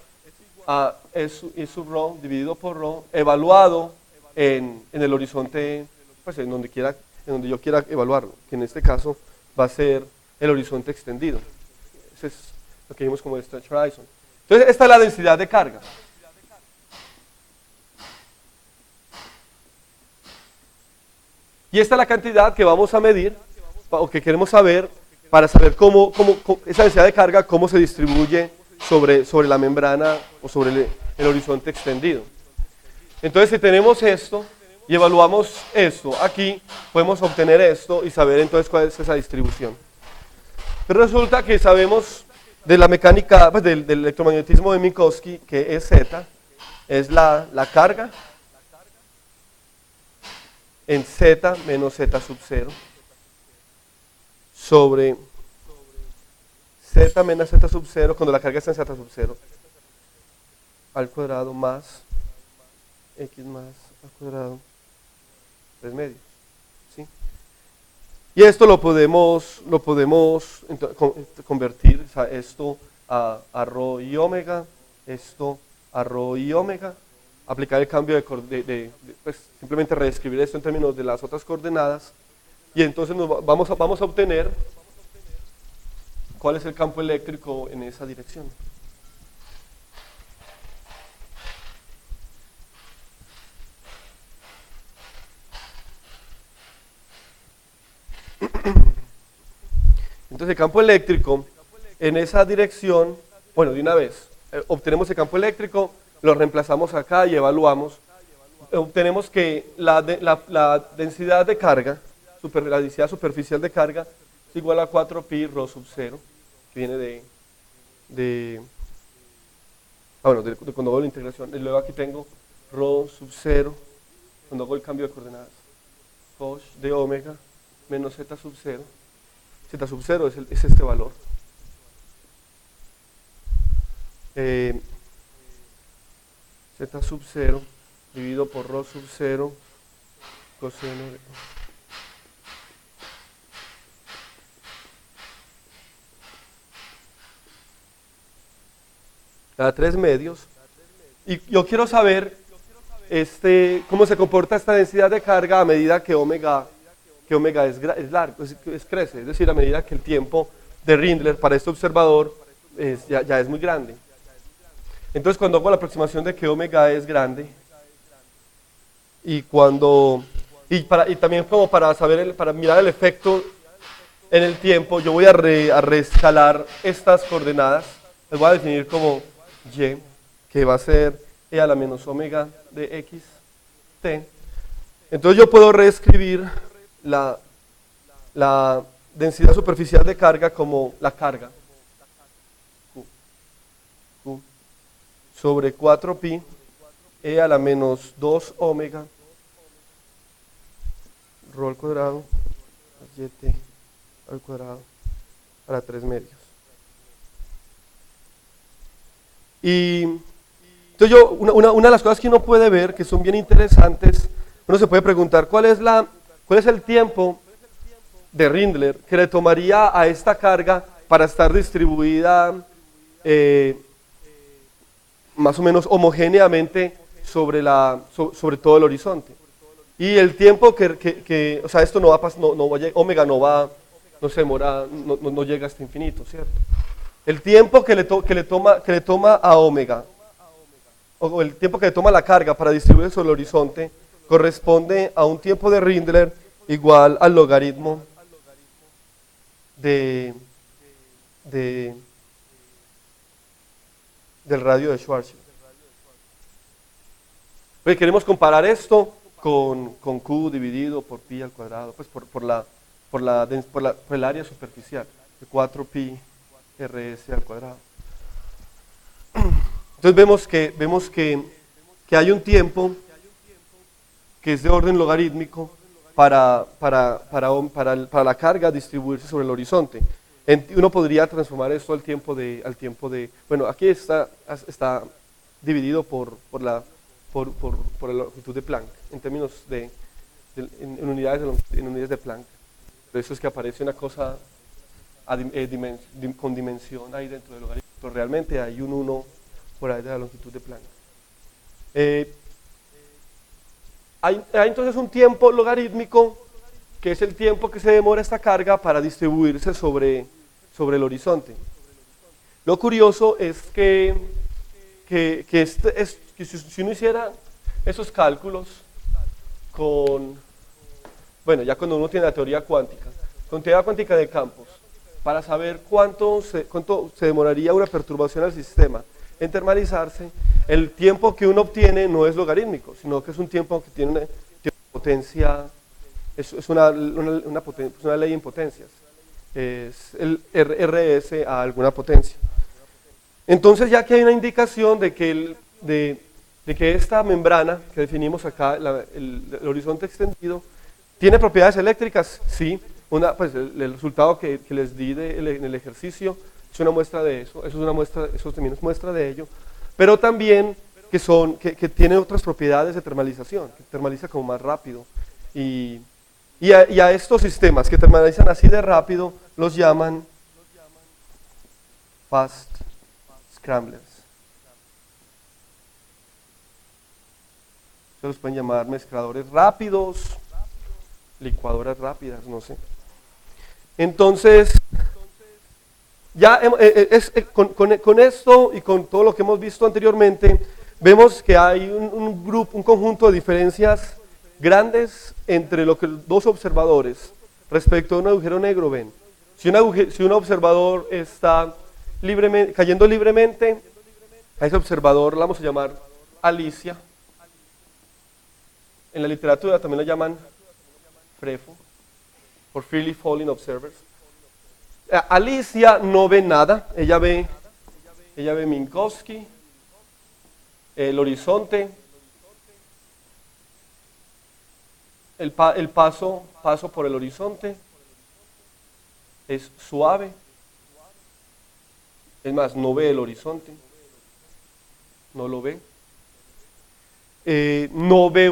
Speaker 1: a E sub rho dividido por rho, evaluado en el horizonte, pues en donde yo quiera evaluarlo, que en este caso va a ser el horizonte extendido. Ese es lo que vimos como stretch horizon. Entonces, esta es la densidad de carga. Y esta es la cantidad que vamos a medir, o que queremos saber, para saber cómo esa densidad de carga, cómo se distribuye sobre la membrana o sobre el horizonte extendido. Entonces, si tenemos esto y evaluamos esto aquí, podemos obtener esto y saber entonces cuál es esa distribución. Pero resulta que sabemos de la mecánica, pues del electromagnetismo de Minkowski, que es Z, es la carga en Z menos Z sub 0 sobre Z menos Z sub 0, cuando la carga está en Z sub 0, al cuadrado más X más al cuadrado 3 medios. ¿Sí? Y esto lo podemos convertir, o sea, esto a rho y omega, esto a rho y omega, aplicar el cambio pues simplemente reescribir esto en términos de las otras coordenadas, y entonces vamos a obtener cuál es el campo eléctrico en esa dirección. Entonces el campo eléctrico en esa dirección, bueno, de una vez, obtenemos el campo eléctrico, lo reemplazamos acá y evaluamos. Obtenemos que la densidad de carga, la densidad superficial de carga, es igual a 4pi rho sub 0, que viene cuando hago la integración. Y luego aquí tengo rho sub 0, cuando hago el cambio de coordenadas, cos de omega menos z sub 0. Z sub 0 es este valor. Z sub 0 dividido por rho sub 0 coseno de... Cada 3 medios. Y yo quiero saber cómo se comporta esta densidad de carga a medida que omega crece, es decir, a medida que el tiempo de Rindler para este observador ya es muy grande. Entonces, cuando hago la aproximación de que omega es grande, y también como para mirar el efecto en el tiempo, yo voy a reescalar estas coordenadas, las voy a definir como y, que va a ser e a la menos omega de x t. Entonces yo puedo reescribir la densidad superficial de carga como la carga Q sobre 4pi e a la menos 2 omega rho al cuadrado yt al cuadrado para 3 medios. Y entonces una de las cosas que uno puede ver que son bien interesantes, uno se puede preguntar cuál es el tiempo de Rindler que le tomaría a esta carga para estar distribuida más o menos homogéneamente sobre todo el horizonte. Y el tiempo o sea, esto no va a pasar, omega no se demora, no llega hasta infinito, ¿cierto? El tiempo que le toma a omega, o el tiempo que le toma la carga para distribuir sobre el horizonte, corresponde a un tiempo de Rindler igual al logaritmo del radio de Schwarzschild. Pues queremos comparar esto con Q dividido por pi al cuadrado, pues por el área superficial. de 4pi rs al cuadrado. Entonces vemos que hay un tiempo que es de orden logarítmico para la carga distribuirse sobre el horizonte. Uno podría transformar esto al tiempo de bueno, aquí está dividido por la longitud de Planck, en términos en unidades de Planck. Por eso es que aparece una cosa con dimensión ahí dentro del logaritmo, pero realmente hay un 1 por ahí de la longitud de Planck. Hay entonces un tiempo logarítmico, que es el tiempo que se demora esta carga para distribuirse sobre el horizonte. Lo curioso es que si uno hiciera esos cálculos ya cuando uno tiene la teoría cuántica, con teoría cuántica de campos, para saber cuánto se demoraría una perturbación al sistema en termalizarse, el tiempo que uno obtiene no es logarítmico, sino que es un tiempo que tiene una potencia, es una ley en potencias, es el RS a alguna potencia. Entonces, ya que hay una indicación de que esta membrana que definimos acá, el horizonte extendido, ¿tiene propiedades eléctricas? Sí. Pues el resultado que les di en el ejercicio es una muestra de eso, eso también es muestra de ello, pero también que tiene otras propiedades de termalización, que termaliza como más rápido. Y a estos sistemas que termalizan así de rápido los llaman fast scramblers. Se los pueden llamar mezcladores rápidos, licuadoras rápidas, no sé. Entonces, ya con esto y con todo lo que hemos visto anteriormente, vemos que hay un conjunto de diferencias grandes entre lo que dos observadores respecto a un agujero negro ven. Si un observador está cayendo libremente, a ese observador le vamos a llamar Alicia. En la literatura también lo llaman FREFO, por Freely Falling Observers. Alicia no ve nada, ella ve Minkowski, el horizonte, el paso por el horizonte es suave, es más, no ve el horizonte, no lo ve, no ve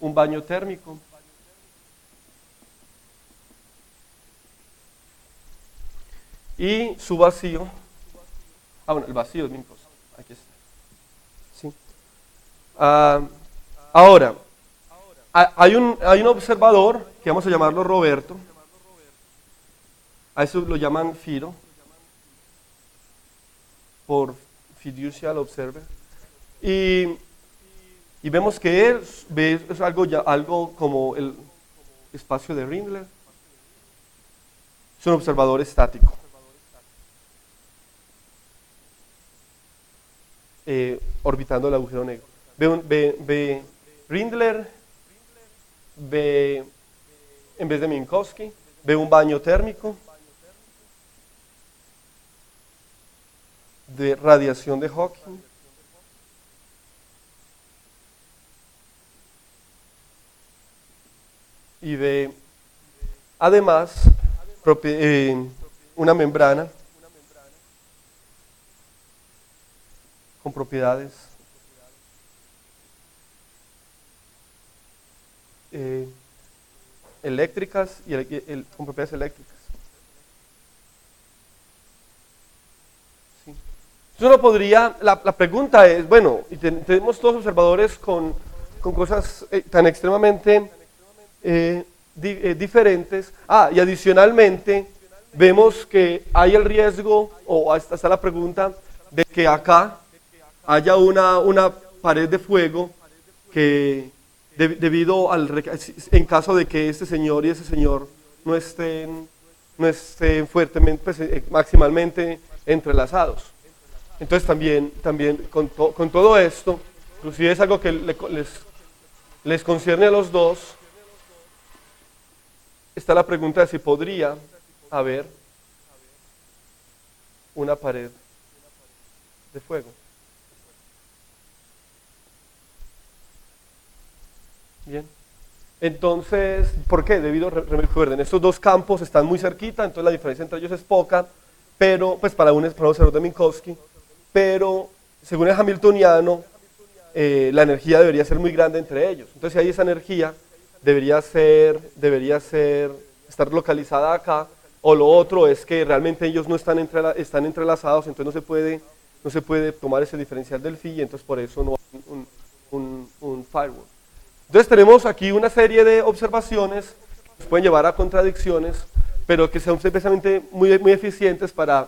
Speaker 1: un baño térmico. Y su vacío, bueno, el vacío es Minkowski, aquí está. ¿Sí? Ahora, hay un observador, que vamos a llamarlo Roberto, a eso lo llaman FIRO, por Fiducial Observer, y vemos que él es algo como el espacio de Rindler, es un observador estático. Orbitando el agujero negro. Ve Rindler, ve, en vez de Minkowski, ve un baño térmico de radiación de Hawking, y ve además una membrana con propiedades eléctricas y con propiedades eléctricas. ¿Sí? Entonces uno podría, la pregunta es, bueno, y tenemos todos observadores con cosas tan extremadamente diferentes, y adicionalmente vemos que hay el riesgo, o hasta la pregunta, de que acá haya una pared de fuego que en caso de que este señor y ese señor no estén fuertemente, pues, maximalmente entrelazados. Entonces también con todo esto, inclusive es algo que les concierne a los dos, está la pregunta de si podría haber una pared de fuego. Bien. Entonces, ¿por qué? Recuerden, estos dos campos están muy cerquita, entonces la diferencia entre ellos es poca, pero, pues para un observador de Minkowski, pero según el hamiltoniano, la energía debería ser muy grande entre ellos. Entonces, si hay esa energía, debería estar localizada acá, o lo otro es que realmente ellos no están entrelazados, entonces no se puede tomar ese diferencial del phi, y entonces por eso no hay un firewall. Entonces tenemos aquí una serie de observaciones que nos pueden llevar a contradicciones, pero que son especialmente muy, muy eficientes para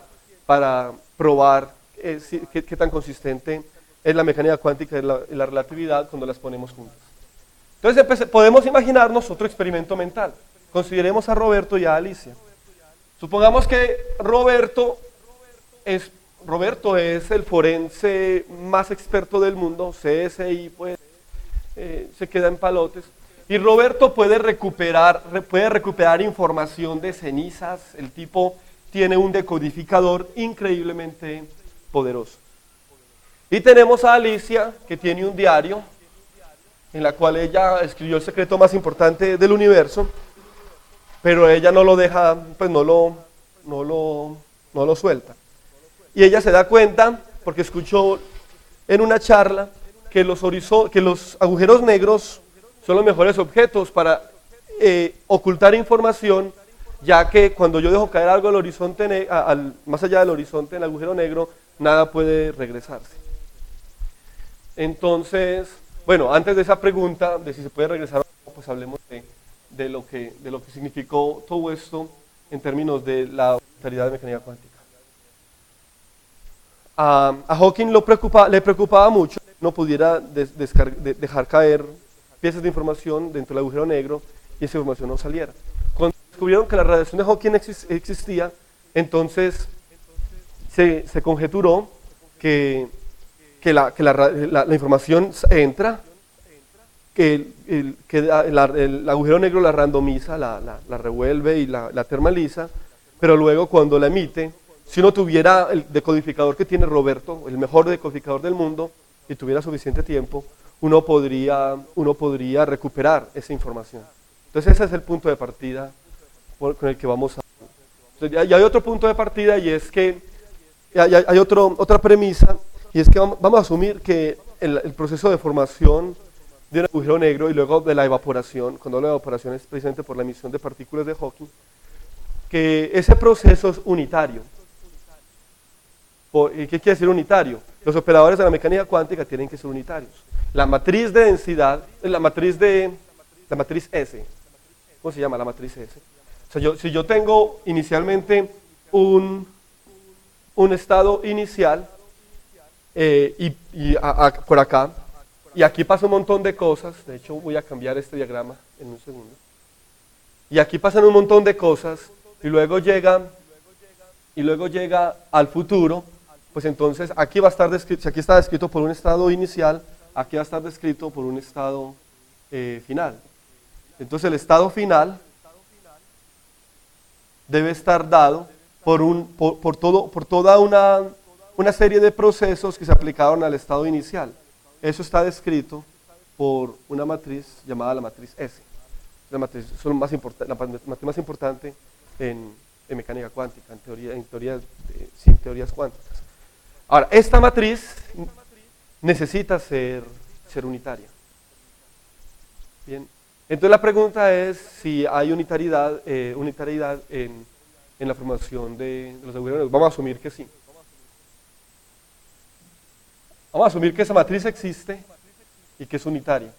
Speaker 1: probar qué tan consistente es la mecánica cuántica y la relatividad cuando las ponemos juntas. Entonces podemos imaginarnos otro experimento mental. Consideremos a Roberto y a Alicia. Supongamos que Roberto es el forense más experto del mundo, CSI, pues se queda en palotes, y Roberto puede recuperar información de cenizas. El tipo tiene un decodificador increíblemente poderoso. Y tenemos a Alicia, que tiene un diario en la cual ella escribió el secreto más importante del universo, pero ella no lo deja, pues no lo suelta. Y ella se da cuenta, porque escuchó en una charla, que los agujeros negros son los mejores objetos para ocultar información, ya que cuando yo dejo caer algo al horizonte, más allá del horizonte, en el agujero negro, nada puede regresarse. Entonces, bueno, antes de esa pregunta, de si se puede regresar, pues hablemos de lo que significó todo esto en términos de la unitaridad de mecánica cuántica. A Hawking le preocupaba mucho que no pudiera dejar caer piezas de información dentro del agujero negro y esa información no saliera. Cuando descubrieron que la radiación de Hawking existía, entonces se conjeturó que la información entra, que el agujero negro la randomiza, la revuelve y la termaliza, pero luego cuando la emite, si uno tuviera el decodificador que tiene Roberto, el mejor decodificador del mundo, y tuviera suficiente tiempo, uno podría recuperar esa información. Entonces ese es el punto de partida con el que vamos a... Entonces, ya hay otro punto de partida, y es que hay otra premisa, y es que vamos a asumir que el proceso de formación de un agujero negro y luego de la evaporación, cuando hablo de evaporación es precisamente por la emisión de partículas de Hawking, que ese proceso es unitario. ¿Qué quiere decir unitario? Los operadores de la mecánica cuántica tienen que ser unitarios. La matriz de densidad, la matriz S, ¿cómo se llama la matriz S? O sea, si yo tengo inicialmente un estado inicial por acá, y aquí pasa un montón de cosas, de hecho voy a cambiar este diagrama en un segundo, y aquí pasan un montón de cosas, y luego llega al futuro, pues entonces aquí va a estar descrito, si aquí está descrito por un estado inicial, aquí va a estar descrito por un estado final. Entonces el estado final debe estar dado por toda una serie de procesos que se aplicaron al estado inicial. Eso está descrito por una matriz llamada la matriz S. La matriz más importante en mecánica cuántica, en teorías cuánticas. Ahora, esta matriz necesita ser unitaria. Bien. Entonces la pregunta es si hay unitariedad en la formación de los agujeros negros. Vamos a asumir que sí. Vamos a asumir que esa matriz existe y que es unitaria.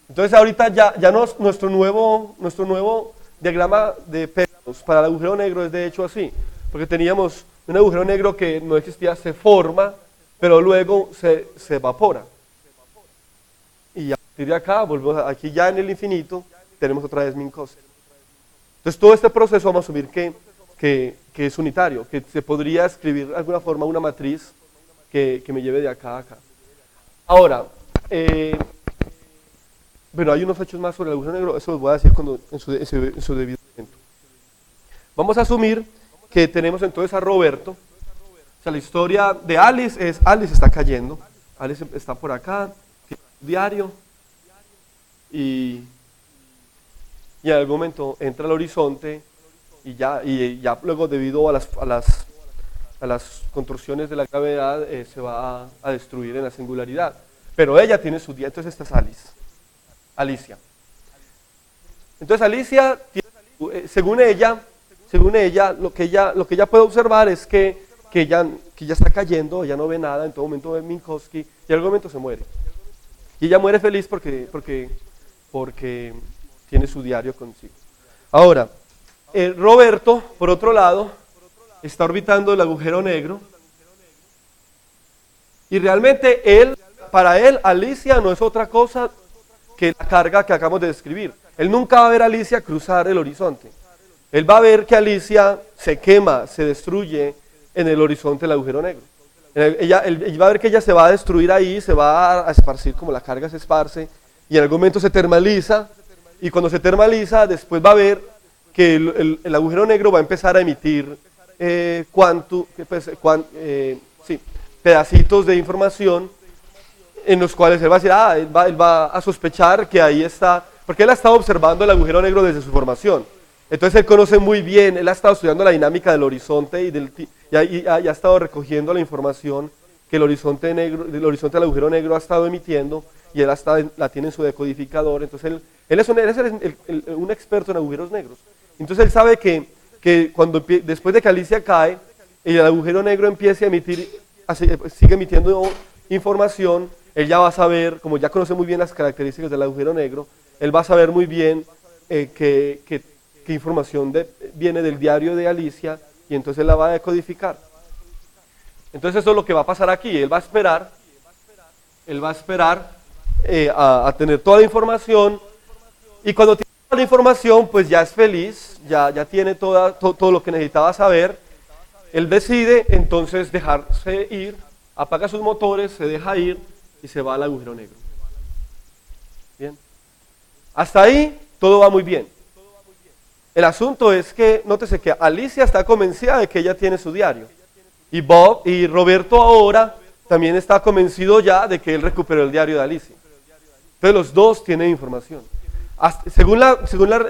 Speaker 1: Entonces ahorita ya nuestro nuevo diagrama de pesos para el agujero negro es de hecho así, porque teníamos un agujero negro que no existía, se forma, pero luego se evapora. Y a partir de acá, volvemos aquí ya en el infinito, tenemos otra vez Minkowski. Entonces todo este proceso vamos a asumir que es unitario, que se podría escribir de alguna forma una matriz que me lleve de acá a acá. Ahora, bueno, hay unos hechos más sobre el agujero negro, eso los voy a decir en su debido momento. Vamos a asumir que tenemos entonces a Roberto. O sea, la historia de Alice es, Alice está cayendo, Alice está por acá, tiene un diario, y en algún momento entra al horizonte, y ya luego debido a las contorsiones de la gravedad se va a destruir en la singularidad. Pero ella tiene su diario, entonces esta es Alicia. Entonces Alicia, según ella, lo que ella puede observar es que ella está cayendo, ella no ve nada, en todo momento ve Minkowski, y en algún momento se muere. Y ella muere feliz porque tiene su diario consigo. Ahora, Roberto, por otro lado, está orbitando el agujero negro, y realmente para él, Alicia no es otra cosa que la carga que acabamos de describir. Él nunca va a ver a Alicia cruzar el horizonte. Él va a ver que Alicia se quema, se destruye en el horizonte del agujero negro. Él va a ver que ella se va a destruir ahí, se va a esparcir como la carga se esparce, y en algún momento se termaliza, y cuando se termaliza, después va a ver que el agujero negro va a empezar a emitir pedacitos de información en los cuales él va a decir, él va a sospechar que ahí está, porque él ha estado observando el agujero negro desde su formación. Entonces él conoce muy bien, él ha estado estudiando la dinámica del horizonte y ha estado recogiendo la información que el horizonte del agujero negro ha estado emitiendo, y él la tiene en su decodificador. Entonces él es un experto en agujeros negros. Entonces él sabe que después de que Alicia cae, el agujero negro empiece a emitir, sigue emitiendo información, él ya va a saber, como ya conoce muy bien las características del agujero negro, él va a saber muy bien qué información viene del diario de Alicia, y entonces la va a decodificar. Entonces eso es lo que va a pasar aquí. Él va a esperar a tener toda la información, y cuando tiene toda la información, pues ya es feliz, ya tiene todo lo que necesitaba saber. Él decide entonces dejarse ir, apaga sus motores, se deja ir y se va al agujero negro. Bien. Hasta ahí todo va muy bien. El asunto es que, nótese que Alicia está convencida de que ella tiene su diario. Y Roberto ahora también está convencido ya de que él recuperó el diario de Alicia. Entonces los dos tienen información. Según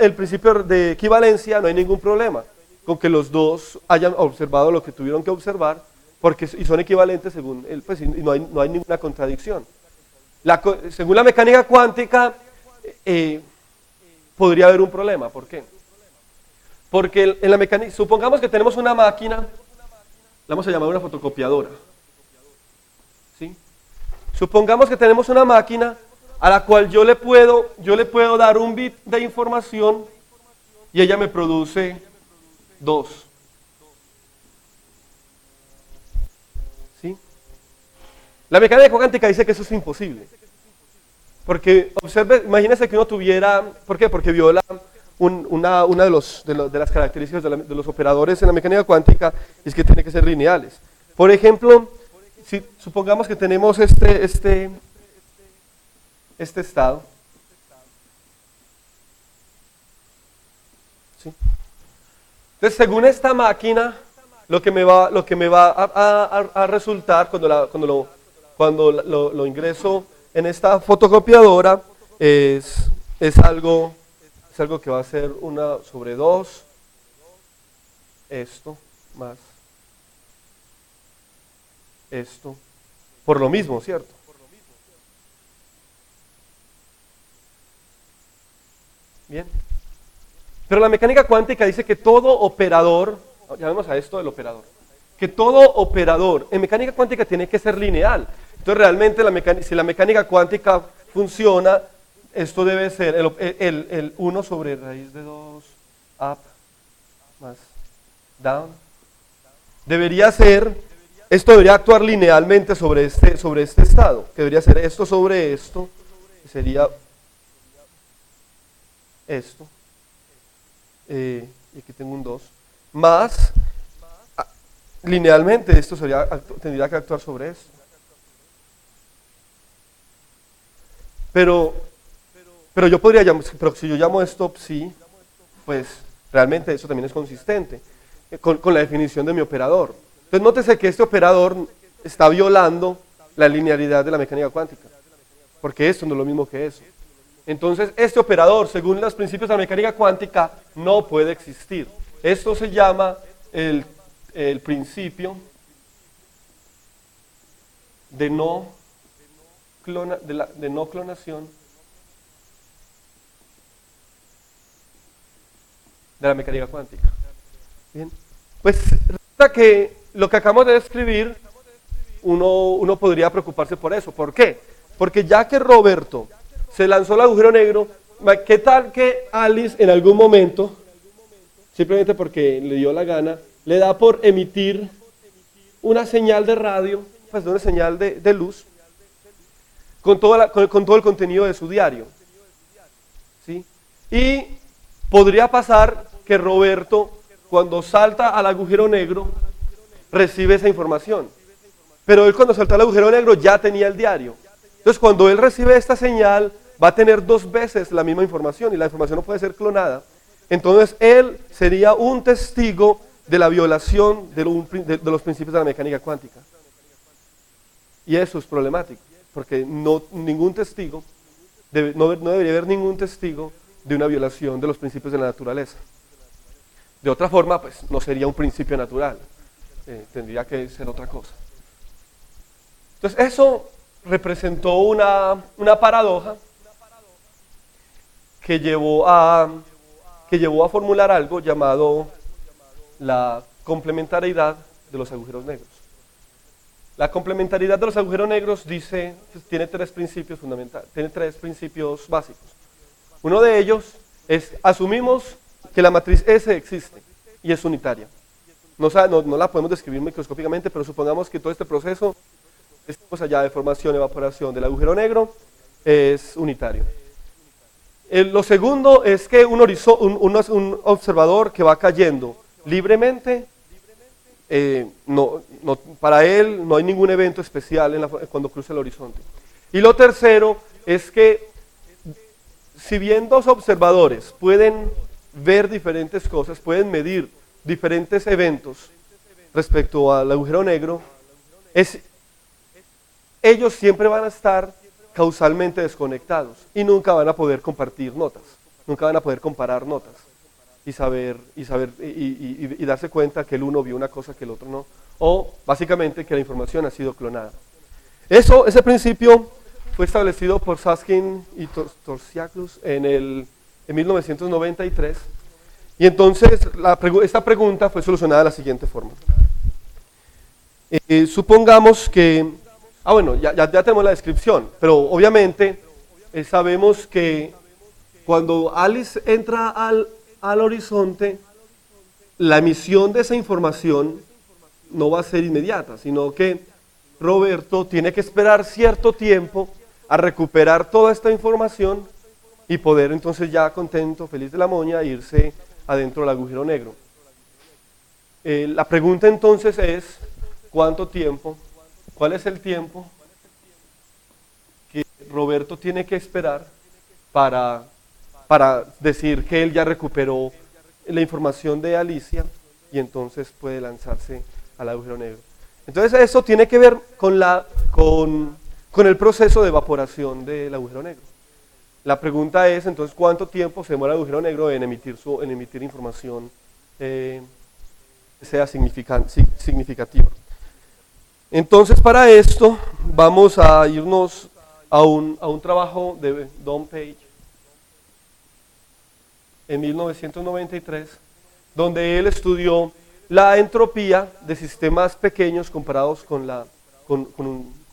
Speaker 1: el principio de equivalencia, no hay ningún problema con que los dos hayan observado lo que tuvieron que observar, y son equivalentes según él, pues, y no hay ninguna contradicción. Según la mecánica cuántica, podría haber un problema. ¿Por qué? Porque en la mecánica, supongamos que tenemos una máquina, la vamos a llamar una fotocopiadora. ¿Sí? Supongamos que tenemos una máquina a la cual yo le puedo dar un bit de información y ella me produce 2. ¿Sí? La mecánica cuántica dice que eso es imposible. Porque imagínese que uno tuviera, ¿por qué? Porque viola una de las características de los operadores en la mecánica cuántica, es que tienen que ser lineales. Por ejemplo, si supongamos que tenemos este estado, ¿sí? Entonces, según esta máquina, lo que me va a resultar cuando lo ingreso en esta fotocopiadora es algo que va a ser 1 sobre 2, esto más esto, por lo mismo, ¿cierto? Bien. Pero la mecánica cuántica dice que todo operador, llamemos a esto el operador, que todo operador en mecánica cuántica tiene que ser lineal. Entonces realmente si la mecánica cuántica funciona, esto debe ser el 1 sobre raíz de 2 up más down. Esto debería actuar linealmente sobre este estado, que debería ser esto sobre esto, que sería esto, y aquí tengo un 2, más linealmente esto tendría que actuar sobre esto. Pero yo podría llamar, pero si yo llamo esto psi, pues Realmente eso también es consistente con la definición de mi operador. Entonces nótese que este operador está violando la linealidad de la mecánica cuántica, porque esto no es lo mismo que eso. Entonces este operador, según los principios de la mecánica cuántica, no puede existir. Esto se llama el principio de no clonación de la mecánica cuántica. Bien, pues resulta que lo que acabamos de describir, uno podría preocuparse por eso. ¿Por qué? Porque ya que Roberto se lanzó al agujero negro, ¿qué tal que Alice en algún momento, simplemente porque le dio la gana, le da por emitir una señal de radio, pues una señal de luz, con todo el contenido de su diario? ¿Sí? Y podría pasar que Roberto, cuando salta al agujero negro, recibe esa información. Pero él, cuando saltó al agujero negro, ya tenía el diario. Entonces, cuando él recibe esta señal, va a tener 2 veces la misma información, y la información no puede ser clonada. Entonces, él sería un testigo de la violación de los principios de la mecánica cuántica. Y eso es problemático, porque ningún testigo, no debería haber ningún testigo de una violación de los principios de la naturaleza. De otra forma, pues no sería un principio natural, tendría que ser otra cosa. Entonces eso representó una paradoja que llevó a formular algo llamado la complementariedad de los agujeros negros. La complementariedad de los agujeros negros tiene 3 principios fundamentales, tiene 3 principios básicos. Uno de ellos es: asumimos que la matriz S existe y es unitaria. No la podemos describir microscópicamente, pero supongamos que todo este proceso, allá de formación y evaporación del agujero negro, es unitario. Lo segundo es que un observador que va cayendo libremente, para él no hay ningún evento especial cuando cruza el horizonte. Y lo tercero es que, si bien 2 observadores pueden ver diferentes cosas, pueden medir diferentes eventos respecto al agujero negro, ellos siempre van a estar causalmente desconectados y nunca van a poder compartir notas, nunca van a poder comparar notas y darse cuenta que el uno vio una cosa que el otro no, o básicamente que la información ha sido clonada. Ese principio fue establecido por Susskind y Torsiakos en 1993, y entonces esta pregunta fue solucionada de la siguiente forma. Supongamos que, ya tenemos la descripción, pero obviamente sabemos que cuando Alice entra al horizonte, la emisión de esa información no va a ser inmediata, sino que Roberto tiene que esperar cierto tiempo a recuperar toda esta información y poder entonces, ya contento, feliz de la moña, irse adentro del agujero negro. La pregunta entonces es: ¿cuánto tiempo? ¿Cuál es el tiempo que Roberto tiene que esperar para decir que él ya recuperó la información de Alicia y entonces puede lanzarse al agujero negro? Entonces eso tiene que ver con el proceso de evaporación del agujero negro. La pregunta es entonces: ¿cuánto tiempo se demora el agujero negro en emitir información que sea significativa? Entonces, para esto vamos a irnos a un trabajo de Don Page en 1993, donde él estudió la entropía de sistemas pequeños comparados con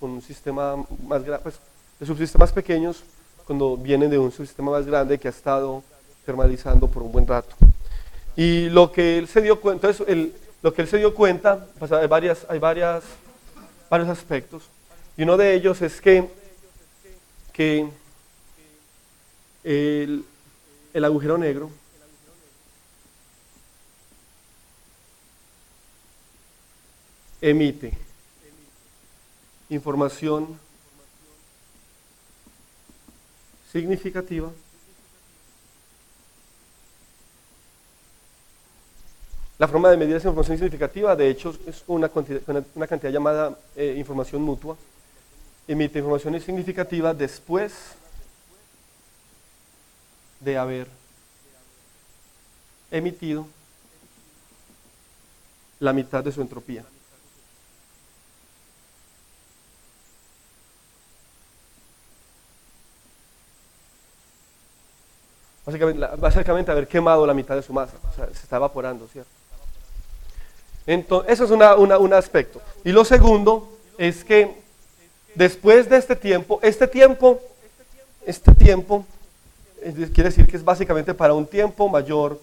Speaker 1: un sistema más grande, pues, de subsistemas pequeños cuando vienen de un subsistema más grande que ha estado termalizando por un buen rato. Y lo que él se dio cuenta, pues hay varios aspectos, y uno de ellos es que el agujero negro emite información significativa La forma de medir esa información significativa, de hecho, es una cantidad llamada información mutua. Emite información significativa después de haber emitido la mitad de su entropía. Básicamente haber quemado la mitad de su masa, o sea, se está evaporando, ¿cierto? Entonces, eso es un aspecto. Y lo segundo es que después de este tiempo quiere decir que es básicamente para un tiempo mayor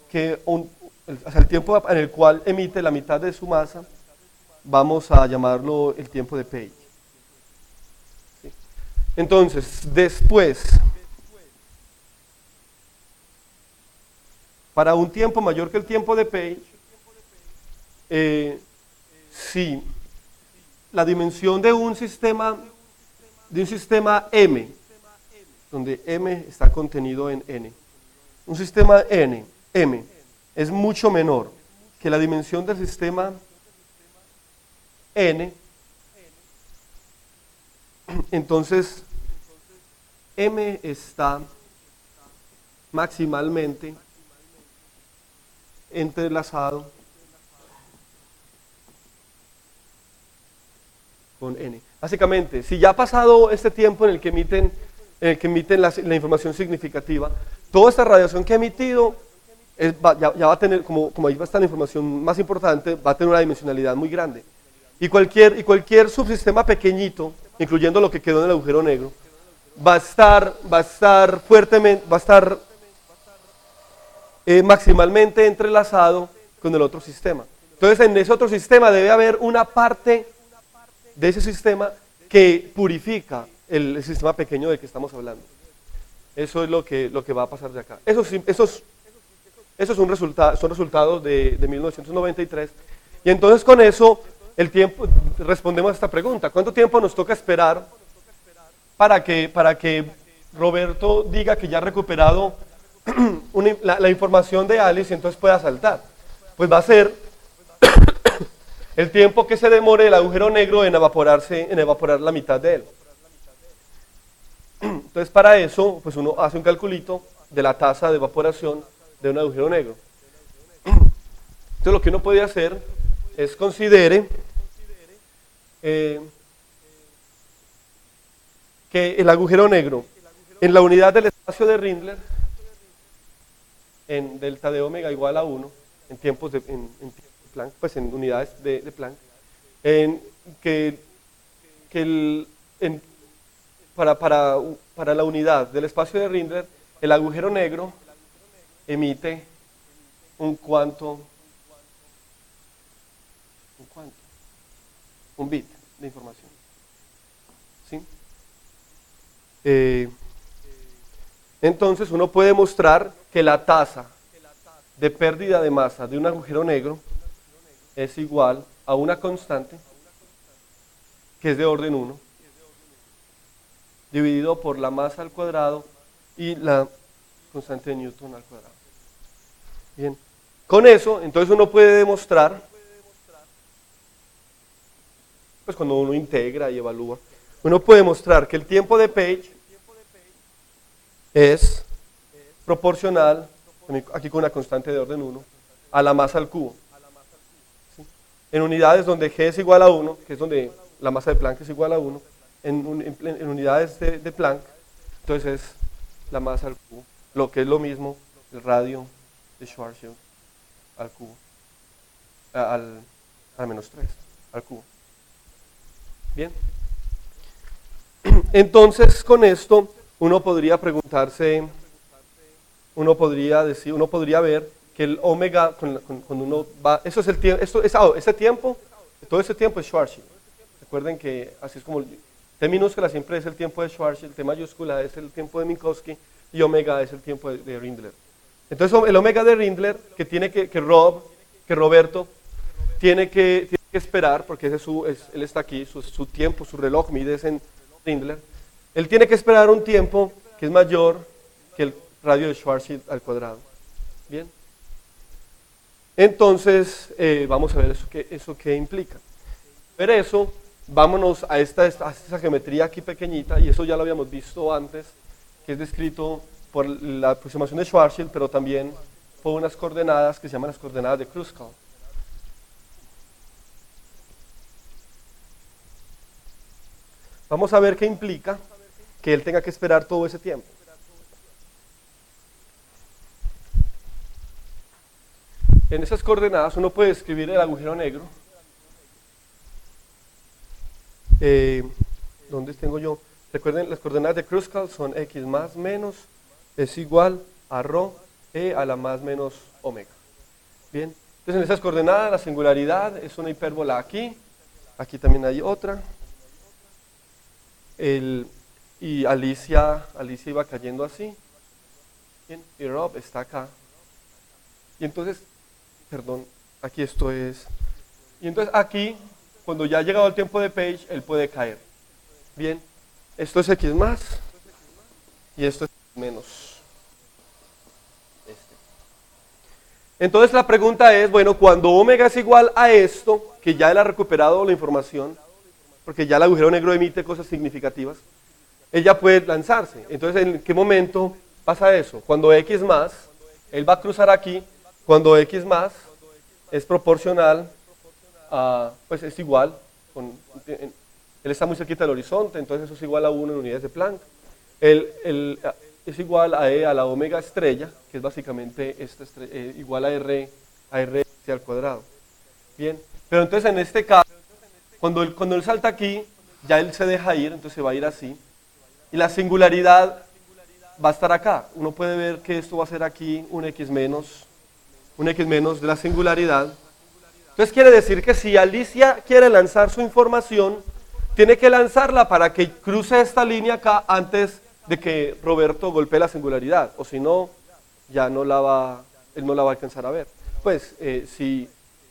Speaker 1: que el tiempo en el cual emite la mitad de su masa, vamos a llamarlo el tiempo de Page. ¿Sí? Entonces, después, para un tiempo mayor que el tiempo de Page, si la dimensión de un sistema M, donde M está contenido en N, un sistema M, es mucho menor que la dimensión del sistema N, entonces M está maximalmente entrelazado con N. Básicamente, si ya ha pasado este tiempo en el que emiten la información significativa, toda esta radiación que ha emitido ya va a tener, como ahí va a estar la información más importante, va a tener una dimensionalidad muy grande. Y cualquier subsistema pequeñito, incluyendo lo que quedó en el agujero negro, va a estar maximalmente entrelazado con el otro sistema. Entonces, en ese otro sistema debe haber una parte de ese sistema que purifica el sistema pequeño del que estamos hablando. Eso es lo que va a pasar de acá. Esos son resultados de 1993. Y entonces con eso respondemos a esta pregunta. ¿Cuánto tiempo nos toca esperar para que Roberto diga que ya ha recuperado la información de Alice y entonces pueda saltar? Pues va a ser el tiempo que se demore el agujero negro en evaporar la mitad de él. Entonces, para eso, pues uno hace un calculito de la tasa de evaporación de un agujero negro. Entonces, lo que uno puede hacer es considere que el agujero negro en la unidad del espacio de Rindler, en delta de omega igual a 1, en tiempos de Planck, pues en unidades de Planck, para la unidad del espacio de Rindler, el agujero negro emite un bit de información. ¿Sí? Entonces uno puede mostrar que la tasa de pérdida de masa de un agujero negro es igual a una constante que es de orden 1 dividido por la masa al cuadrado y la constante de Newton al cuadrado. Bien, con eso entonces uno puede demostrar, pues cuando uno integra y evalúa, uno puede mostrar que el tiempo de Page es proporcional, aquí con una constante de orden 1, a la masa al cubo. ¿Sí? En unidades donde G es igual a 1, que es donde la masa de Planck es igual a 1, en unidades de Planck, entonces es la masa al cubo, lo que es lo mismo el radio de Schwarzschild al cubo, al menos 3, al cubo. Bien. Entonces, con esto, uno podría preguntarse, uno podría ver que el omega, cuando uno va, ese tiempo, todo ese tiempo es Schwarzschild. Recuerden que así es como, T minúscula siempre es el tiempo de Schwarzschild, T mayúscula es el tiempo de Minkowski y omega es el tiempo de Rindler. Entonces, el omega de Rindler, que Roberto tiene que esperar, porque él está aquí, su tiempo, su reloj mide en Rindler, él tiene que esperar un tiempo que es mayor que el radio de Schwarzschild al cuadrado. Bien. Entonces, vamos a ver eso qué implica. Pero eso, vámonos a esta geometría aquí pequeñita, y eso ya lo habíamos visto antes, que es descrito por la aproximación de Schwarzschild, pero también por unas coordenadas que se llaman las coordenadas de Kruskal. Vamos a ver qué implica que él tenga que esperar todo ese tiempo. En esas coordenadas uno puede escribir el agujero negro. ¿Dónde tengo yo? Recuerden, las coordenadas de Kruskal son x más menos es igual a rho e a la más menos omega. Bien, entonces en esas coordenadas la singularidad es una hipérbola aquí, aquí también hay otra. Y Alicia iba cayendo así. Bien, y Rob está acá. Y entonces, perdón, aquí esto es. Y entonces aquí, cuando ya ha llegado el tiempo de Page, él puede caer. Bien, esto es x más y esto es menos. Entonces la pregunta es, bueno, cuando omega es igual a esto, que ya él ha recuperado la información, porque ya el agujero negro emite cosas significativas, ella puede lanzarse. Entonces, ¿en qué momento pasa eso? Cuando x más, él va a cruzar aquí, cuando x más es proporcional a, pues es igual, él está muy cerquita del horizonte, entonces eso es igual a 1 en unidades de Planck. Es igual a e a la omega estrella, que es básicamente igual a r al cuadrado. Bien, pero entonces en este caso, cuando él salta aquí, ya él se deja ir, entonces se va a ir así. Y la singularidad va a estar acá. Uno puede ver que esto va a ser aquí un x menos de la singularidad. Entonces quiere decir que si Alicia quiere lanzar su información, tiene que lanzarla para que cruce esta línea acá antes de que Roberto golpee la singularidad. O si no, ya él no la va a alcanzar a ver. Pues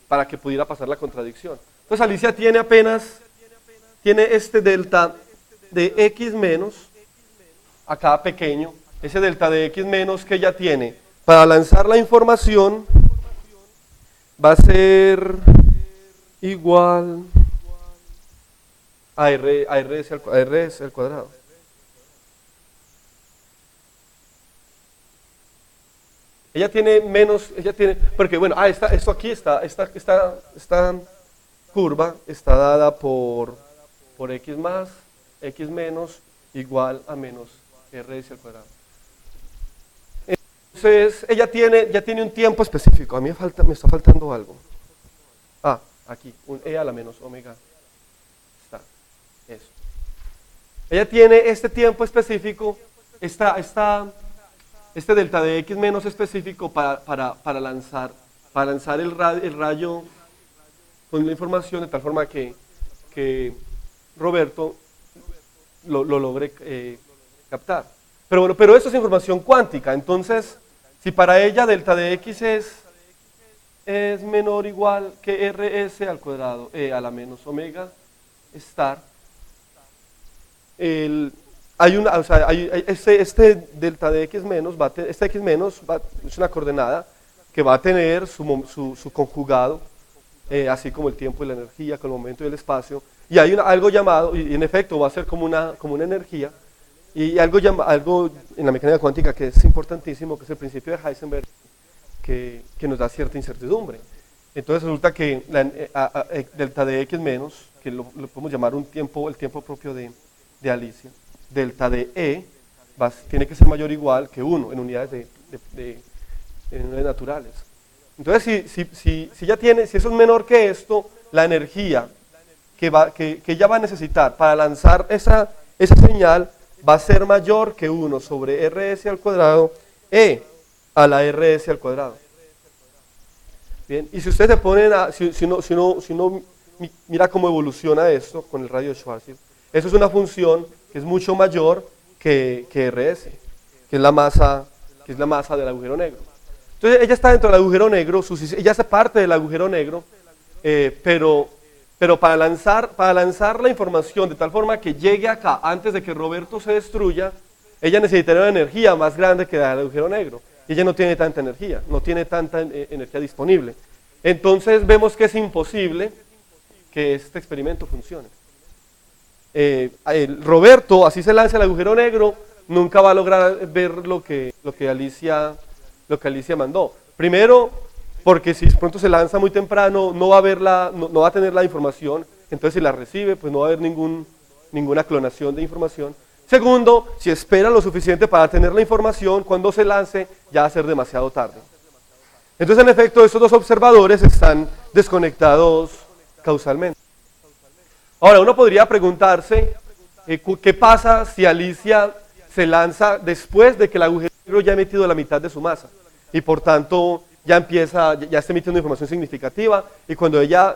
Speaker 1: para que pudiera pasar la contradicción. Entonces Alicia tiene este delta de x menos, acá pequeño, ese delta de x menos que ella tiene para lanzar la información va a ser igual a r al cuadrado. Ella tiene, porque bueno, esto aquí esta curva está dada por x más, x menos, igual a menos r al cuadrado. Entonces, ella tiene un tiempo específico. A mí me está faltando algo. Aquí, un e a la menos omega. Está, eso. Ella tiene este tiempo específico, este delta de x menos específico para lanzar el rayo con la información de tal forma que Roberto lo logre captar. Pero bueno, pero eso es información cuántica. Entonces, si para ella delta de x es menor o igual que rs al cuadrado e a la menos omega star, este delta de x menos, este x menos es una coordenada que va a tener su conjugado, así como el tiempo y la energía, con el momento y el espacio, y hay algo llamado, y en efecto va a ser como una energía, y algo en la mecánica cuántica que es importantísimo, que es el principio de Heisenberg, que nos da cierta incertidumbre. Entonces resulta que delta de x menos, que lo podemos llamar el tiempo propio de Alicia, delta de E tiene que ser mayor o igual que 1 en unidades en unidades naturales. Entonces si eso es menor que esto, la energía que ella va a necesitar para lanzar esa señal va a ser mayor que 1 sobre rs al cuadrado e a la rs al cuadrado. Bien, y si ustedes se ponen si uno mira cómo evoluciona esto con el radio de Schwarzschild, eso es una función que es mucho mayor que rs, que es la masa del agujero negro. Entonces ella está dentro del agujero negro, ella hace parte del agujero negro, pero para lanzar la información de tal forma que llegue acá antes de que Roberto se destruya, ella necesitaría una energía más grande que la del agujero negro. Y ella no tiene tanta energía, no tiene tanta energía disponible. Entonces vemos que es imposible que este experimento funcione. Roberto, así se lanza el agujero negro, nunca va a lograr ver lo que Alicia mandó. Primero, porque si pronto se lanza muy temprano, no va a tener la información, entonces si la recibe, pues no va a haber ninguna clonación de información. Segundo, si espera lo suficiente para tener la información, cuando se lance ya va a ser demasiado tarde. Entonces, en efecto, estos dos observadores están desconectados causalmente. Ahora, uno podría preguntarse, ¿qué pasa si Alicia se lanza después de que el agujero negro ya ha emitido la mitad de su masa? Y por tanto, ya está emitiendo información significativa, y cuando ella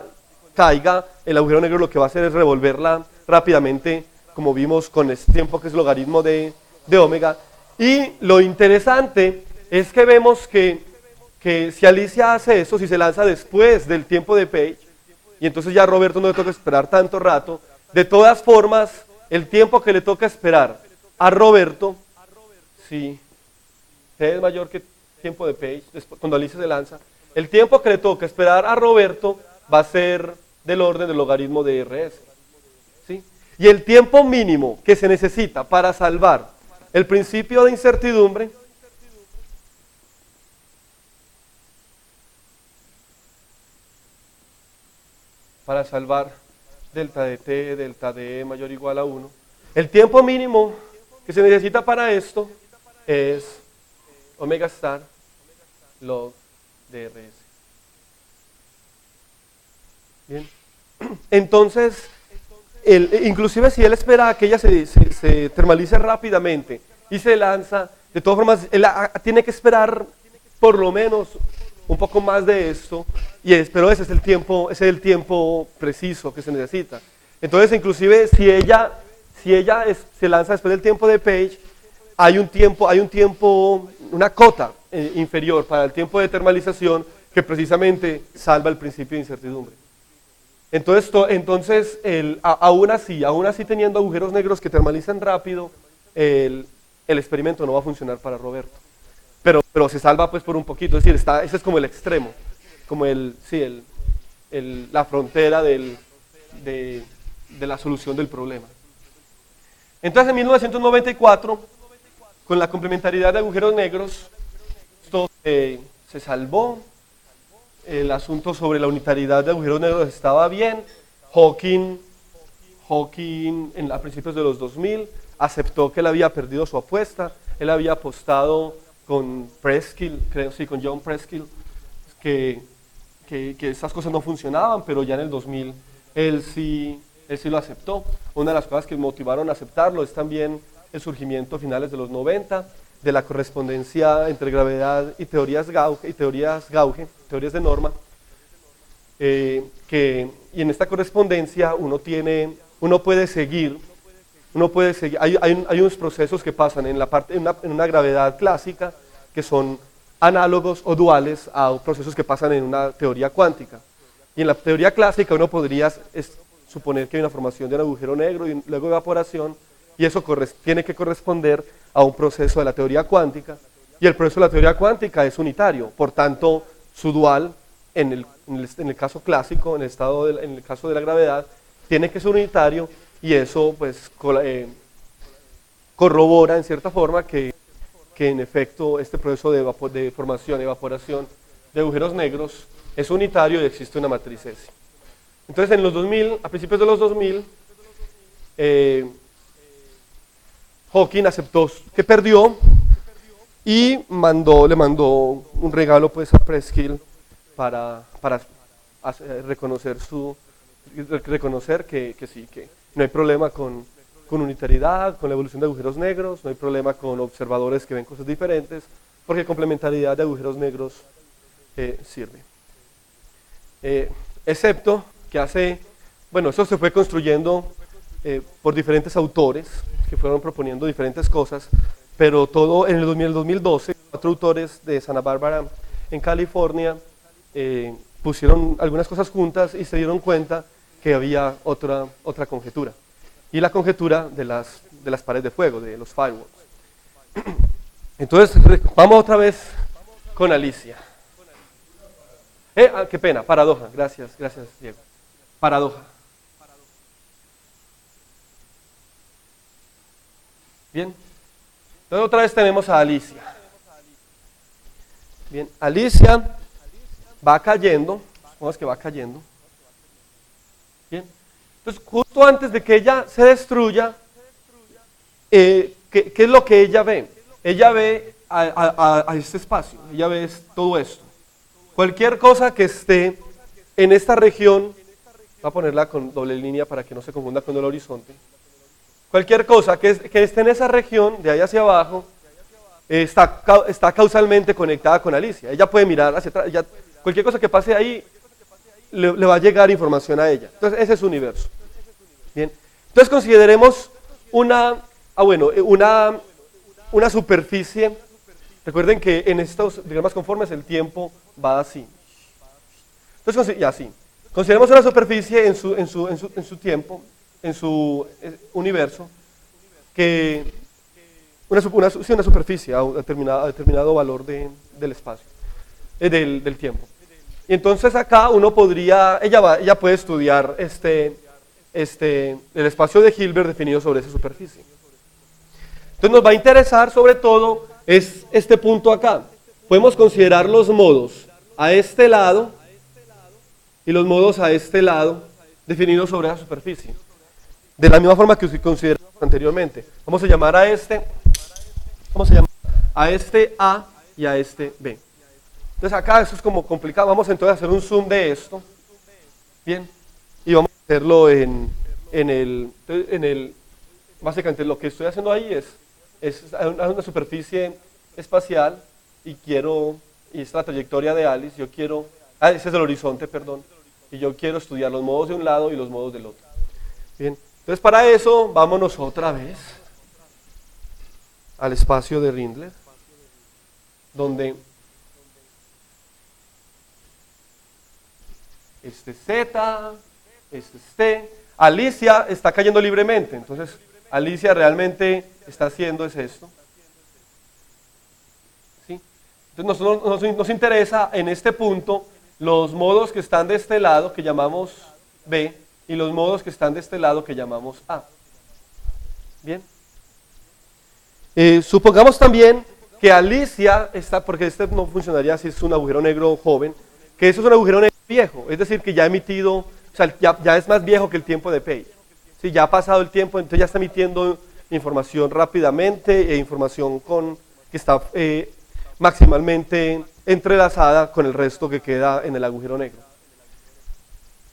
Speaker 1: caiga, el agujero negro lo que va a hacer es revolverla rápidamente, como vimos con este tiempo que es logaritmo de omega. Y lo interesante es que vemos que si Alicia hace eso, si se lanza después del tiempo de Page, y entonces ya a Roberto no le toca esperar tanto rato, de todas formas, el tiempo que le toca esperar a Roberto, si es mayor que tiempo de Page, cuando Alicia se lanza, el tiempo que le toca esperar a Roberto va a ser del orden del logaritmo de RS. ¿Sí? Y el tiempo mínimo que se necesita para salvar el principio de incertidumbre para salvar delta de t, delta de e mayor o igual a 1, el tiempo mínimo que se necesita para esto es omega star log de RS. Bien. Entonces, inclusive si él espera que ella se termalice rápidamente y se lanza, de todas formas, él tiene que esperar por lo menos un poco más de esto, pero ese es el tiempo preciso que se necesita. Entonces, inclusive si ella se lanza después del tiempo de Page, hay una cota inferior para el tiempo de termalización que precisamente salva el principio de incertidumbre. Entonces aún así teniendo agujeros negros que termalizan rápido, el experimento no va a funcionar para Roberto. Pero se salva pues por un poquito, es decir, ese es como el extremo, como la frontera de la solución del problema. Entonces en 1994, con la complementariedad de agujeros negros, esto se salvó. El asunto sobre la unitariedad de agujeros negros estaba bien. Hawking a principios de los 2000 aceptó que él había perdido su apuesta. Él había apostado con Preskill, con John Preskill, que esas cosas no funcionaban, pero ya en el 2000 él sí lo aceptó. Una de las cosas que motivaron a aceptarlo es también el surgimiento a finales de los 90 de la correspondencia entre gravedad y teorías Gauge, teorías de norma, y en esta correspondencia uno puede seguir, hay unos procesos que pasan en una gravedad clásica que son análogos o duales a procesos que pasan en una teoría cuántica. Y en la teoría clásica uno podría suponer que hay una formación de un agujero negro y luego evaporación, y eso tiene que corresponder a un proceso de la teoría cuántica, y el proceso de la teoría cuántica es unitario, por tanto su dual en el caso clásico, en el caso de la gravedad, tiene que ser unitario, y eso pues corrobora en cierta forma que en efecto este proceso de formación y evaporación de agujeros negros es unitario y existe una matriz S. Entonces en los 2000, a principios de los 2000, Hawking aceptó que perdió y le mandó un regalo pues a Preskill para reconocer que sí, que no hay problema con unitariedad, con la evolución de agujeros negros, no hay problema con observadores que ven cosas diferentes, porque complementariedad de agujeros negros sirve. Excepto que eso se fue construyendo por diferentes autores que fueron proponiendo diferentes cosas, pero todo en el 2012, 4 autores de Santa Bárbara en California pusieron algunas cosas juntas y se dieron cuenta que había otra conjetura, y la conjetura de las paredes de fuego, de los firewalls. Entonces, vamos otra vez con Alicia. Qué pena, paradoja. Gracias, Diego. Paradoja. Bien. Entonces otra vez tenemos a Alicia. Bien, Alicia va cayendo, supongamos que va cayendo. Bien. Entonces, justo antes de que ella se destruya, ¿qué es lo que ella ve? Ella ve a este espacio, ella ve todo esto. Cualquier cosa que esté en esta región, voy a ponerla con doble línea para que no se confunda con el horizonte. Cualquier cosa que esté en esa región, de ahí hacia abajo, está causalmente conectada con Alicia. Ella puede mirar hacia atrás, cualquier cosa que pase ahí, le va a llegar información a ella. Entonces, ese es su universo. Bien. Entonces, consideremos una superficie. Recuerden que en estos diagramas conformes el tiempo va así. Entonces, ya así. Consideremos una superficie en su tiempo, en su universo, que una superficie a determinado valor del espacio, del tiempo. Y entonces acá ella puede estudiar el espacio de Hilbert definido sobre esa superficie. Entonces nos va a interesar sobre todo es este punto acá. Podemos considerar los modos a este lado y los modos a este lado definidos sobre esa superficie. De la misma forma que consideramos anteriormente. Vamos a llamar a este A y a este B. Entonces acá eso es como complicado. Vamos entonces a hacer un zoom de esto. Bien. Y vamos a hacerlo en el básicamente lo que estoy haciendo ahí es una superficie espacial y esta es la trayectoria de Alice, ese es el horizonte, perdón, y yo quiero estudiar los modos de un lado y los modos del otro. Bien, entonces para eso vámonos otra vez al espacio de Rindler, donde este Z, este es T, Alicia está cayendo libremente, entonces Alicia realmente está haciendo esto. ¿Sí? Entonces nos interesa en este punto los modos que están de este lado que llamamos B y los modos que están de este lado que llamamos A. Bien. Supongamos también que Alicia está, porque este no funcionaría si es un agujero negro joven, que eso es un agujero negro viejo, es decir, que ya ha emitido, o sea, ya es más viejo que el tiempo de Page. Sí, ya ha pasado el tiempo, entonces ya está emitiendo información rápidamente e información que está maximalmente entrelazada con el resto que queda en el agujero negro.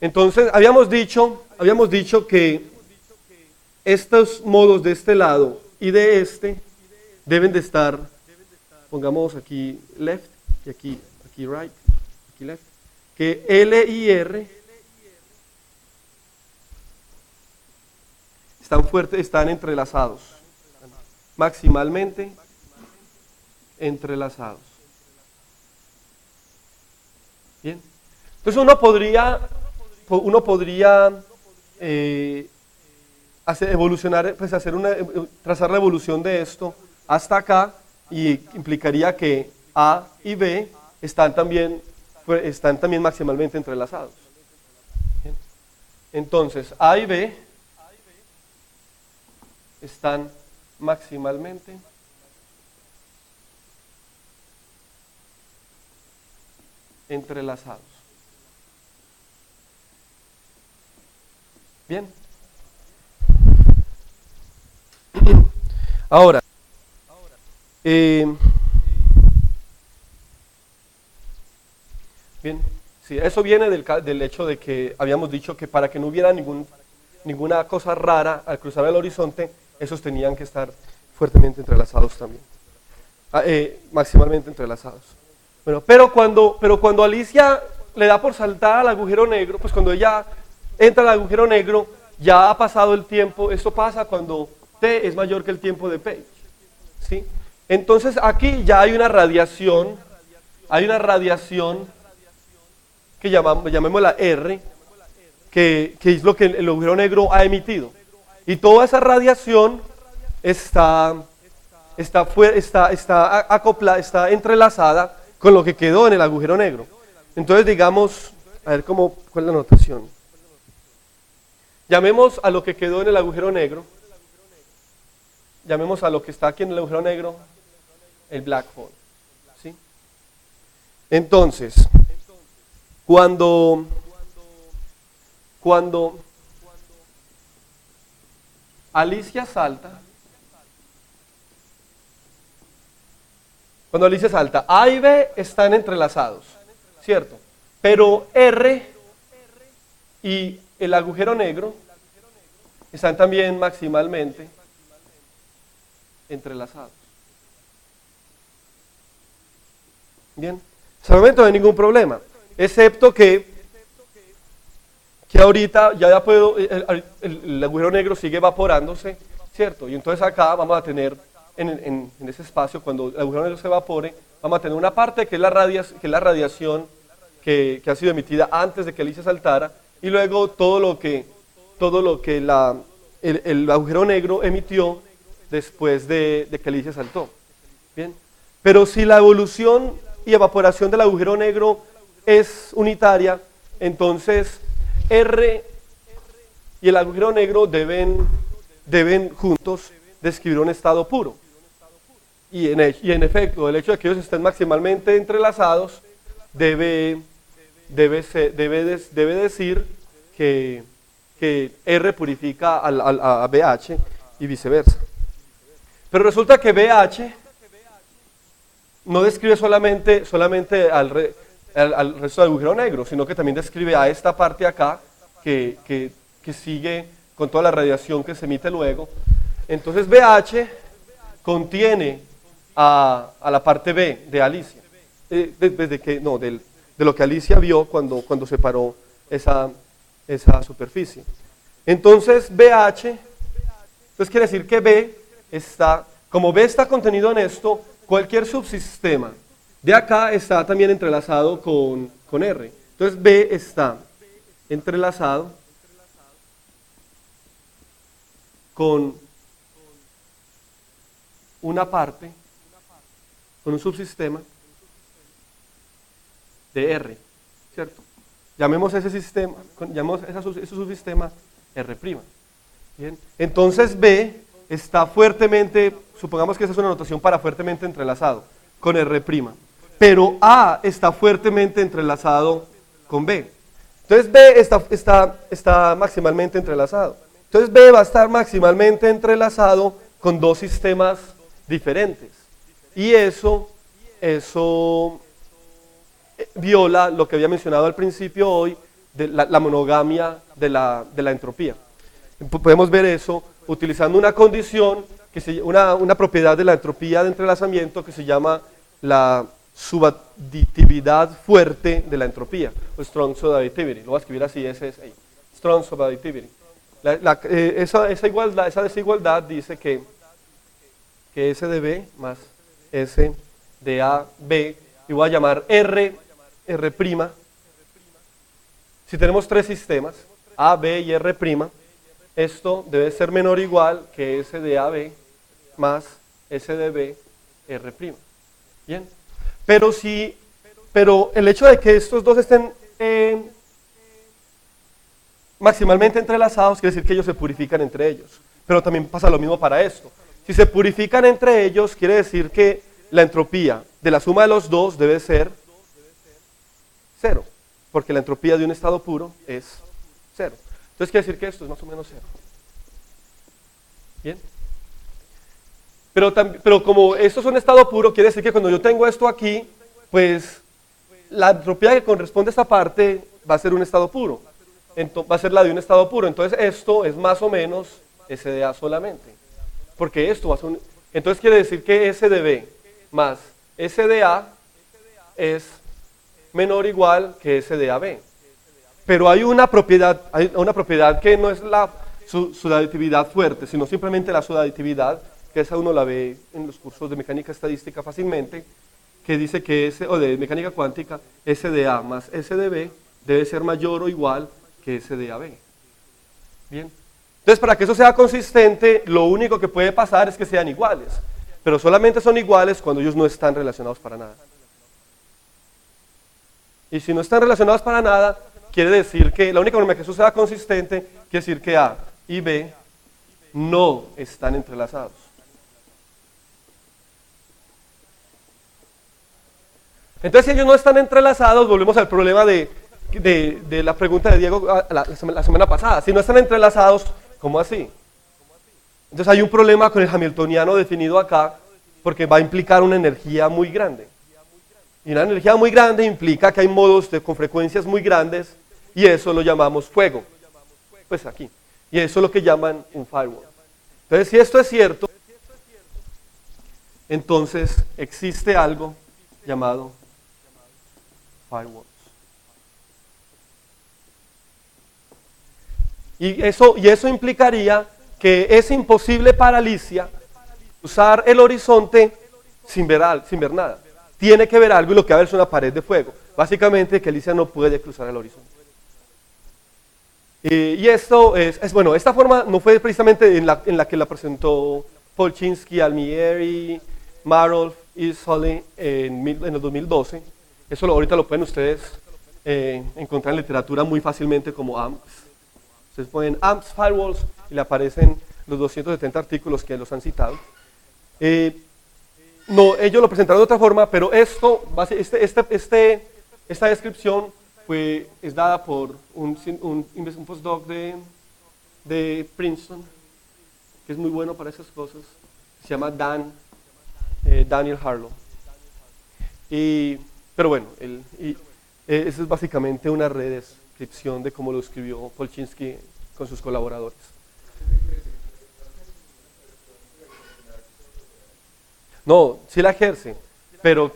Speaker 1: Entonces, habíamos dicho que estos modos de este lado y de este deben de estar, pongamos aquí left y aquí right, aquí left, que L y R están entrelazados, maximalmente entrelazados. Bien, entonces uno podría trazar la evolución de esto hasta acá y implicaría que A y B están también maximalmente entrelazados. Bien. Entonces A y B están maximalmente entrelazados. Bien. Ahora, bien, sí, eso viene del hecho de que habíamos dicho que para que no hubiera ninguna cosa rara al cruzar el horizonte, esos tenían que estar fuertemente entrelazados también, maximalmente entrelazados. Bueno, pero cuando Alicia le da por saltar al agujero negro, pues cuando ella entra al agujero negro, ya ha pasado el tiempo. Esto pasa cuando T es mayor que el tiempo de Page, ¿sí? Entonces aquí ya hay una radiación que llamémosla R, que es lo que el agujero negro ha emitido. Y toda esa radiación está acoplada, está entrelazada con lo que quedó en el agujero negro. Entonces digamos, a ver cuál es la notación. Llamemos a lo que quedó en el agujero negro, llamemos a lo que está aquí en el agujero negro, el black hole. ¿Sí? Entonces, cuando Alicia salta, A y B están entrelazados, ¿cierto? Pero R y el agujero negro están también maximalmente entrelazados. Bien, hasta el momento no hay ningún problema, excepto que ahorita ya puedo, el agujero negro sigue evaporándose, ¿cierto? Y entonces acá vamos a tener, en ese espacio, cuando el agujero negro se evapore, vamos a tener una parte que es la radiación que ha sido emitida antes de que Alicia saltara, y luego todo lo que el agujero negro emitió después de que Alicia saltó. Bien, pero si la evolución y evaporación del agujero negro es unitaria, entonces R y el agujero negro deben juntos describir un estado puro. Y en efecto, el hecho de que ellos estén maximalmente entrelazados debe decir que R purifica a BH y viceversa. Pero resulta que BH no describe solamente al resto del agujero negro, sino que también describe a esta parte acá que sigue con toda la radiación que se emite luego. Entonces BH contiene a la parte B de Alicia, de lo que Alicia vio cuando separó esa superficie. Entonces BH, entonces quiere decir que B está, como B está contenido en esto, cualquier subsistema de acá está también entrelazado con R. Entonces B está entrelazado con una parte, con un subsistema de R, ¿cierto? Llamemos ese sistema, ese subsistema R'. Bien. Entonces B está fuertemente, supongamos que esa es una notación para fuertemente entrelazado con R', pero A está fuertemente entrelazado con B. Entonces B está maximalmente entrelazado. Entonces B va a estar maximalmente entrelazado con dos sistemas diferentes. Y eso viola lo que había mencionado al principio hoy, de la monogamia de la entropía. Podemos ver eso utilizando una condición, una propiedad de la entropía de entrelazamiento que se llama la subaditividad fuerte de la entropía, o strong subadditivity. Lo voy a escribir así, SSA, strong subadditivity. Esa desigualdad dice que S de B más S de AB, y voy a llamar R'. Si tenemos tres sistemas, A, B y R', esto debe ser menor o igual que S de AB más S de B, R'. Bien. Pero el hecho de que estos dos estén maximalmente entrelazados quiere decir que ellos se purifican entre ellos. Pero también pasa lo mismo para esto. Si se purifican entre ellos, quiere decir que la entropía de la suma de los dos debe ser 0, porque la entropía de un estado puro es 0. Entonces quiere decir que esto es más o menos 0. ¿Bien? Pero como esto es un estado puro, quiere decir que cuando yo tengo esto aquí, pues la entropía que corresponde a esta parte va a ser un estado puro. Va a ser la de un estado puro. Entonces esto es más o menos S de A solamente. Porque esto va a ser entonces quiere decir que S de B más S de A es menor o igual que S de AB. Pero hay una propiedad que no es la subaditividad fuerte, sino simplemente la subaditividad, que esa uno la ve en los cursos de mecánica estadística fácilmente, que dice que o de mecánica cuántica, S de A más S de B debe ser mayor o igual que S de AB. Bien. Entonces, para que eso sea consistente, lo único que puede pasar es que sean iguales, pero solamente son iguales cuando ellos no están relacionados para nada. Y si no están relacionados para nada, quiere decir que la única forma que eso sea consistente, quiere decir que A y B no están entrelazados. Entonces, si ellos no están entrelazados, volvemos al problema de la pregunta de Diego la semana pasada. Si no están entrelazados, ¿cómo así? Entonces hay un problema con el hamiltoniano definido acá, porque va a implicar una energía muy grande. Y una energía muy grande implica que hay modos con frecuencias muy grandes, y eso lo llamamos fuego. Pues aquí. Y eso es lo que llaman un firewall. Entonces, si esto es cierto, entonces existe algo llamado firewalls. Y eso implicaría que es imposible para Alicia usar el horizonte sin ver nada. Tiene que ver algo y lo que va a ver es una pared de fuego. Básicamente que Alicia no puede cruzar el horizonte. Y esto bueno, esta forma no fue precisamente en la que la presentó Polchinski, Almieri, Marolf y Sully en el 2012. Eso ahorita lo pueden ustedes encontrar en literatura muy fácilmente como AMPS. Ustedes ponen AMPS Firewalls y le aparecen los 270 artículos que los han citado. No, ellos lo presentaron de otra forma, pero esta descripción es dada por un postdoc de Princeton, que es muy bueno para esas cosas. Se llama Daniel Harlow. Pero bueno, esa es básicamente una redescripción de cómo lo escribió Polchinski con sus colaboradores. No, sí la ejerce, pero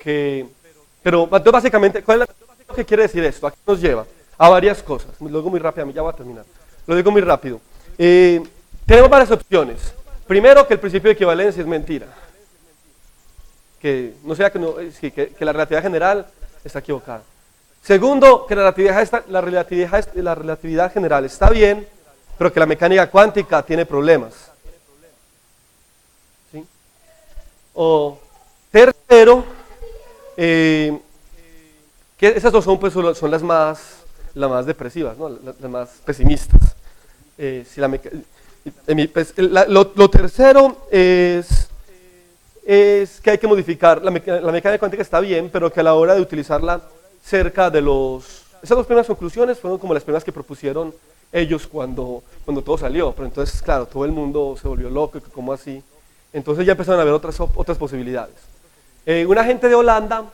Speaker 1: básicamente, ¿cuál es lo que quiere decir esto? ¿A qué nos lleva? A varias cosas. Lo digo muy rápido, ya voy a terminar. Lo digo muy rápido. Tenemos varias opciones. Primero, que el principio de equivalencia es mentira. Que no sea que la relatividad general está equivocada. Segundo, que la relatividad general está bien, pero que la mecánica cuántica tiene problemas. ¿Sí? O tercero, que esas dos son las más depresivas, ¿no? Las más pesimistas. Lo tercero es que hay que modificar, la mecánica cuántica está bien, pero que a la hora de utilizarla cerca de esas dos primeras conclusiones fueron como las primeras que propusieron ellos cuando todo salió, pero entonces, claro, todo el mundo se volvió loco, ¿cómo así? Entonces ya empezaron a haber otras posibilidades. Una gente de Holanda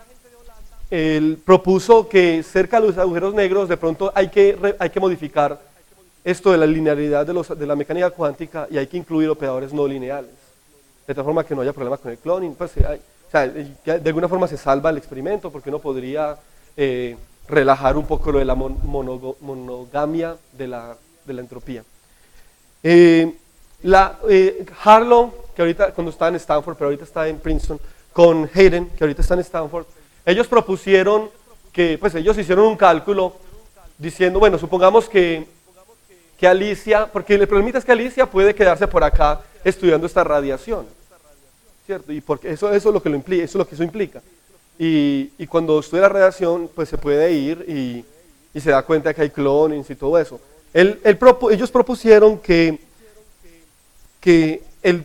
Speaker 1: propuso que cerca de los agujeros negros de pronto hay que modificar esto de la linealidad de la mecánica cuántica y hay que incluir operadores no lineales, de tal forma que no haya problemas con el cloning. Pues, de alguna forma se salva el experimento porque uno podría relajar un poco lo de la monogamia de la entropía. Harlow, que ahorita cuando estaba en Stanford, pero ahorita está en Princeton, con Hayden, que ahorita está en Stanford, ellos propusieron que, pues ellos hicieron un cálculo diciendo, bueno, supongamos que Alicia, porque el problema es que Alicia puede quedarse por acá estudiando esta radiación, ¿cierto? Y porque eso es lo que eso implica. Y cuando estudia la radiación, pues se puede ir y se da cuenta que hay clonings y todo eso. Ellos propusieron que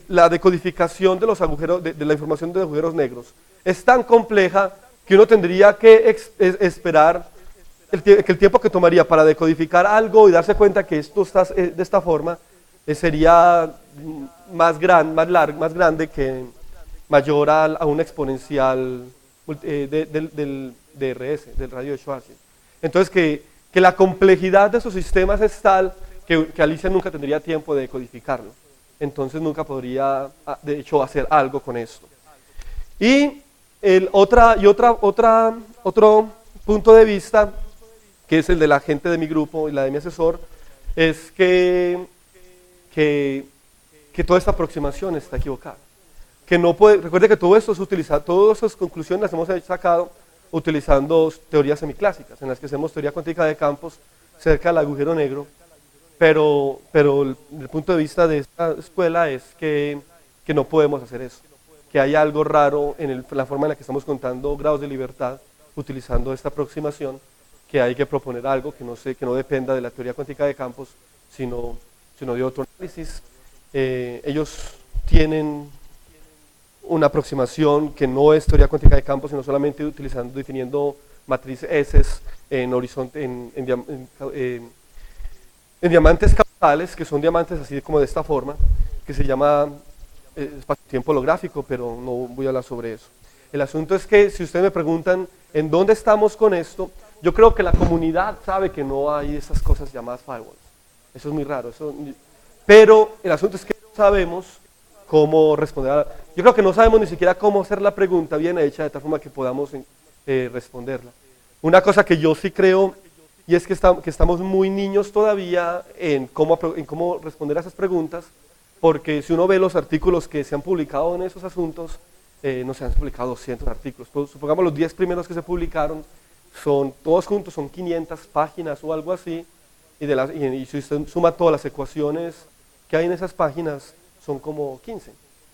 Speaker 1: la decodificación de los agujeros, de la información de agujeros negros es tan compleja que uno tendría que esperar que el tiempo que tomaría para decodificar algo y darse cuenta que esto está de esta forma sería más grande que mayor a una exponencial del DRS, del radio de Schwarzschild. Entonces que la complejidad de esos sistemas es tal que Alicia nunca tendría tiempo de decodificarlo. Entonces nunca podría, de hecho, hacer algo con esto. Y otro punto de vista, que es el de la gente de mi grupo y la de mi asesor, es que toda esta aproximación está equivocada. Recuerde que todo esto es utilizado, todas esas conclusiones las hemos sacado utilizando teorías semiclásicas, en las que hacemos teoría cuántica de campos cerca del agujero negro, pero el punto de vista de esta escuela es que no podemos hacer eso, que hay algo raro en la forma en la que estamos contando grados de libertad utilizando esta aproximación que hay que proponer algo que no dependa de la teoría cuántica de campos, sino de otro análisis. Ellos tienen una aproximación que no es teoría cuántica de campos, sino solamente definiendo matrices S en horizonte, en diamantes causales, que son diamantes así como de esta forma, que se llama espacio-tiempo holográfico, pero no voy a hablar sobre eso. El asunto es que si ustedes me preguntan en dónde estamos con esto, yo creo que la comunidad sabe que no hay esas cosas llamadas firewalls. Eso es muy raro. Pero el asunto es que no sabemos cómo responder. Yo creo que no sabemos ni siquiera cómo hacer la pregunta bien hecha de tal forma que podamos responderla. Una cosa que yo sí creo, y es que estamos muy niños todavía en cómo responder a esas preguntas, porque si uno ve los artículos que se han publicado en esos asuntos, no se han publicado 200 artículos. Pues, supongamos los 10 primeros que se publicaron, todos juntos son 500 páginas o algo así, y si usted suma todas las ecuaciones que hay en esas páginas, son como 15,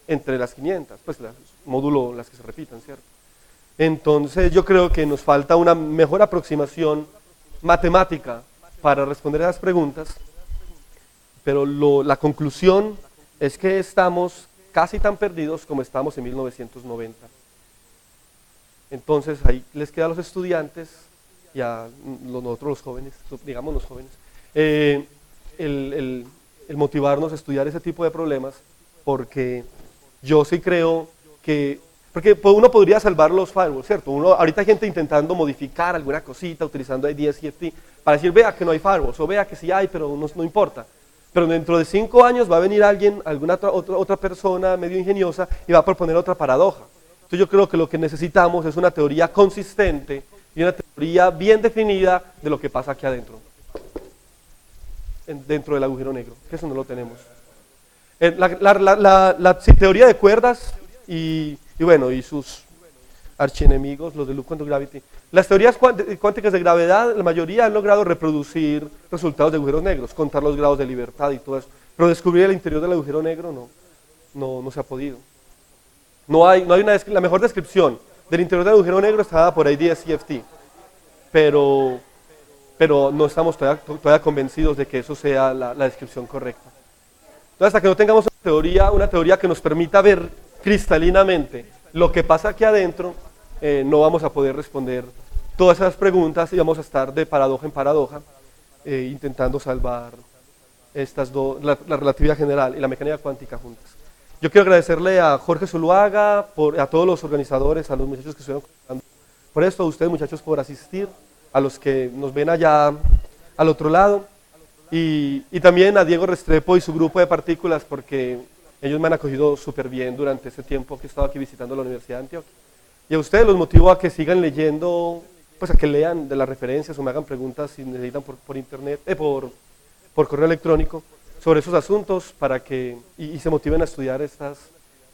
Speaker 1: entre las 500, pues módulo las que se repitan, ¿cierto? Entonces yo creo que nos falta una mejor aproximación matemática para responder a las preguntas, pero la conclusión es que estamos casi tan perdidos como estábamos en 1990. Entonces ahí les queda a los estudiantes y a nosotros los jóvenes, digamos los jóvenes, el motivarnos a estudiar ese tipo de problemas, porque yo sí creo que, porque uno podría salvar los firewalls, ¿cierto? Ahorita hay gente intentando modificar alguna cosita utilizando IDS y FT para decir, vea que no hay firewalls, o vea que sí hay, pero no importa. Pero dentro de 5 años va a venir alguna otra persona medio ingeniosa y va a proponer otra paradoja. Entonces yo creo que lo que necesitamos es una teoría consistente y una teoría bien definida de lo que pasa aquí adentro, dentro del agujero negro, que eso no lo tenemos. La teoría de cuerdas y sus archienemigos, los de Loop Quantum Gravity. Las teorías cuánticas de gravedad, la mayoría han logrado reproducir resultados de agujeros negros, contar los grados de libertad y todo eso. Pero descubrir el interior del agujero negro no se ha podido. La mejor descripción del interior del agujero negro está dada por IDS y FT, pero no estamos todavía convencidos de que eso sea la descripción correcta. Entonces, hasta que no tengamos una teoría que nos permita ver cristalinamente lo que pasa aquí adentro, no vamos a poder responder todas esas preguntas y vamos a estar de paradoja en paradoja intentando salvar la relatividad general y la mecánica cuántica juntas. Yo quiero agradecerle a Jorge Zuluaga, a todos los organizadores, a los muchachos que estuvieron contando por esto, a ustedes muchachos por asistir, a los que nos ven allá al otro lado, y también a Diego Restrepo y su grupo de partículas, porque ellos me han acogido súper bien durante ese tiempo que he estado aquí visitando la Universidad de Antioquia. Y a ustedes los motivo a que sigan leyendo, pues a que lean de las referencias o me hagan preguntas si necesitan por internet, por correo electrónico sobre esos asuntos para que y se motiven a estudiar esos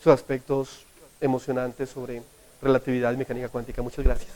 Speaker 1: aspectos emocionantes sobre relatividad y mecánica cuántica. Muchas gracias.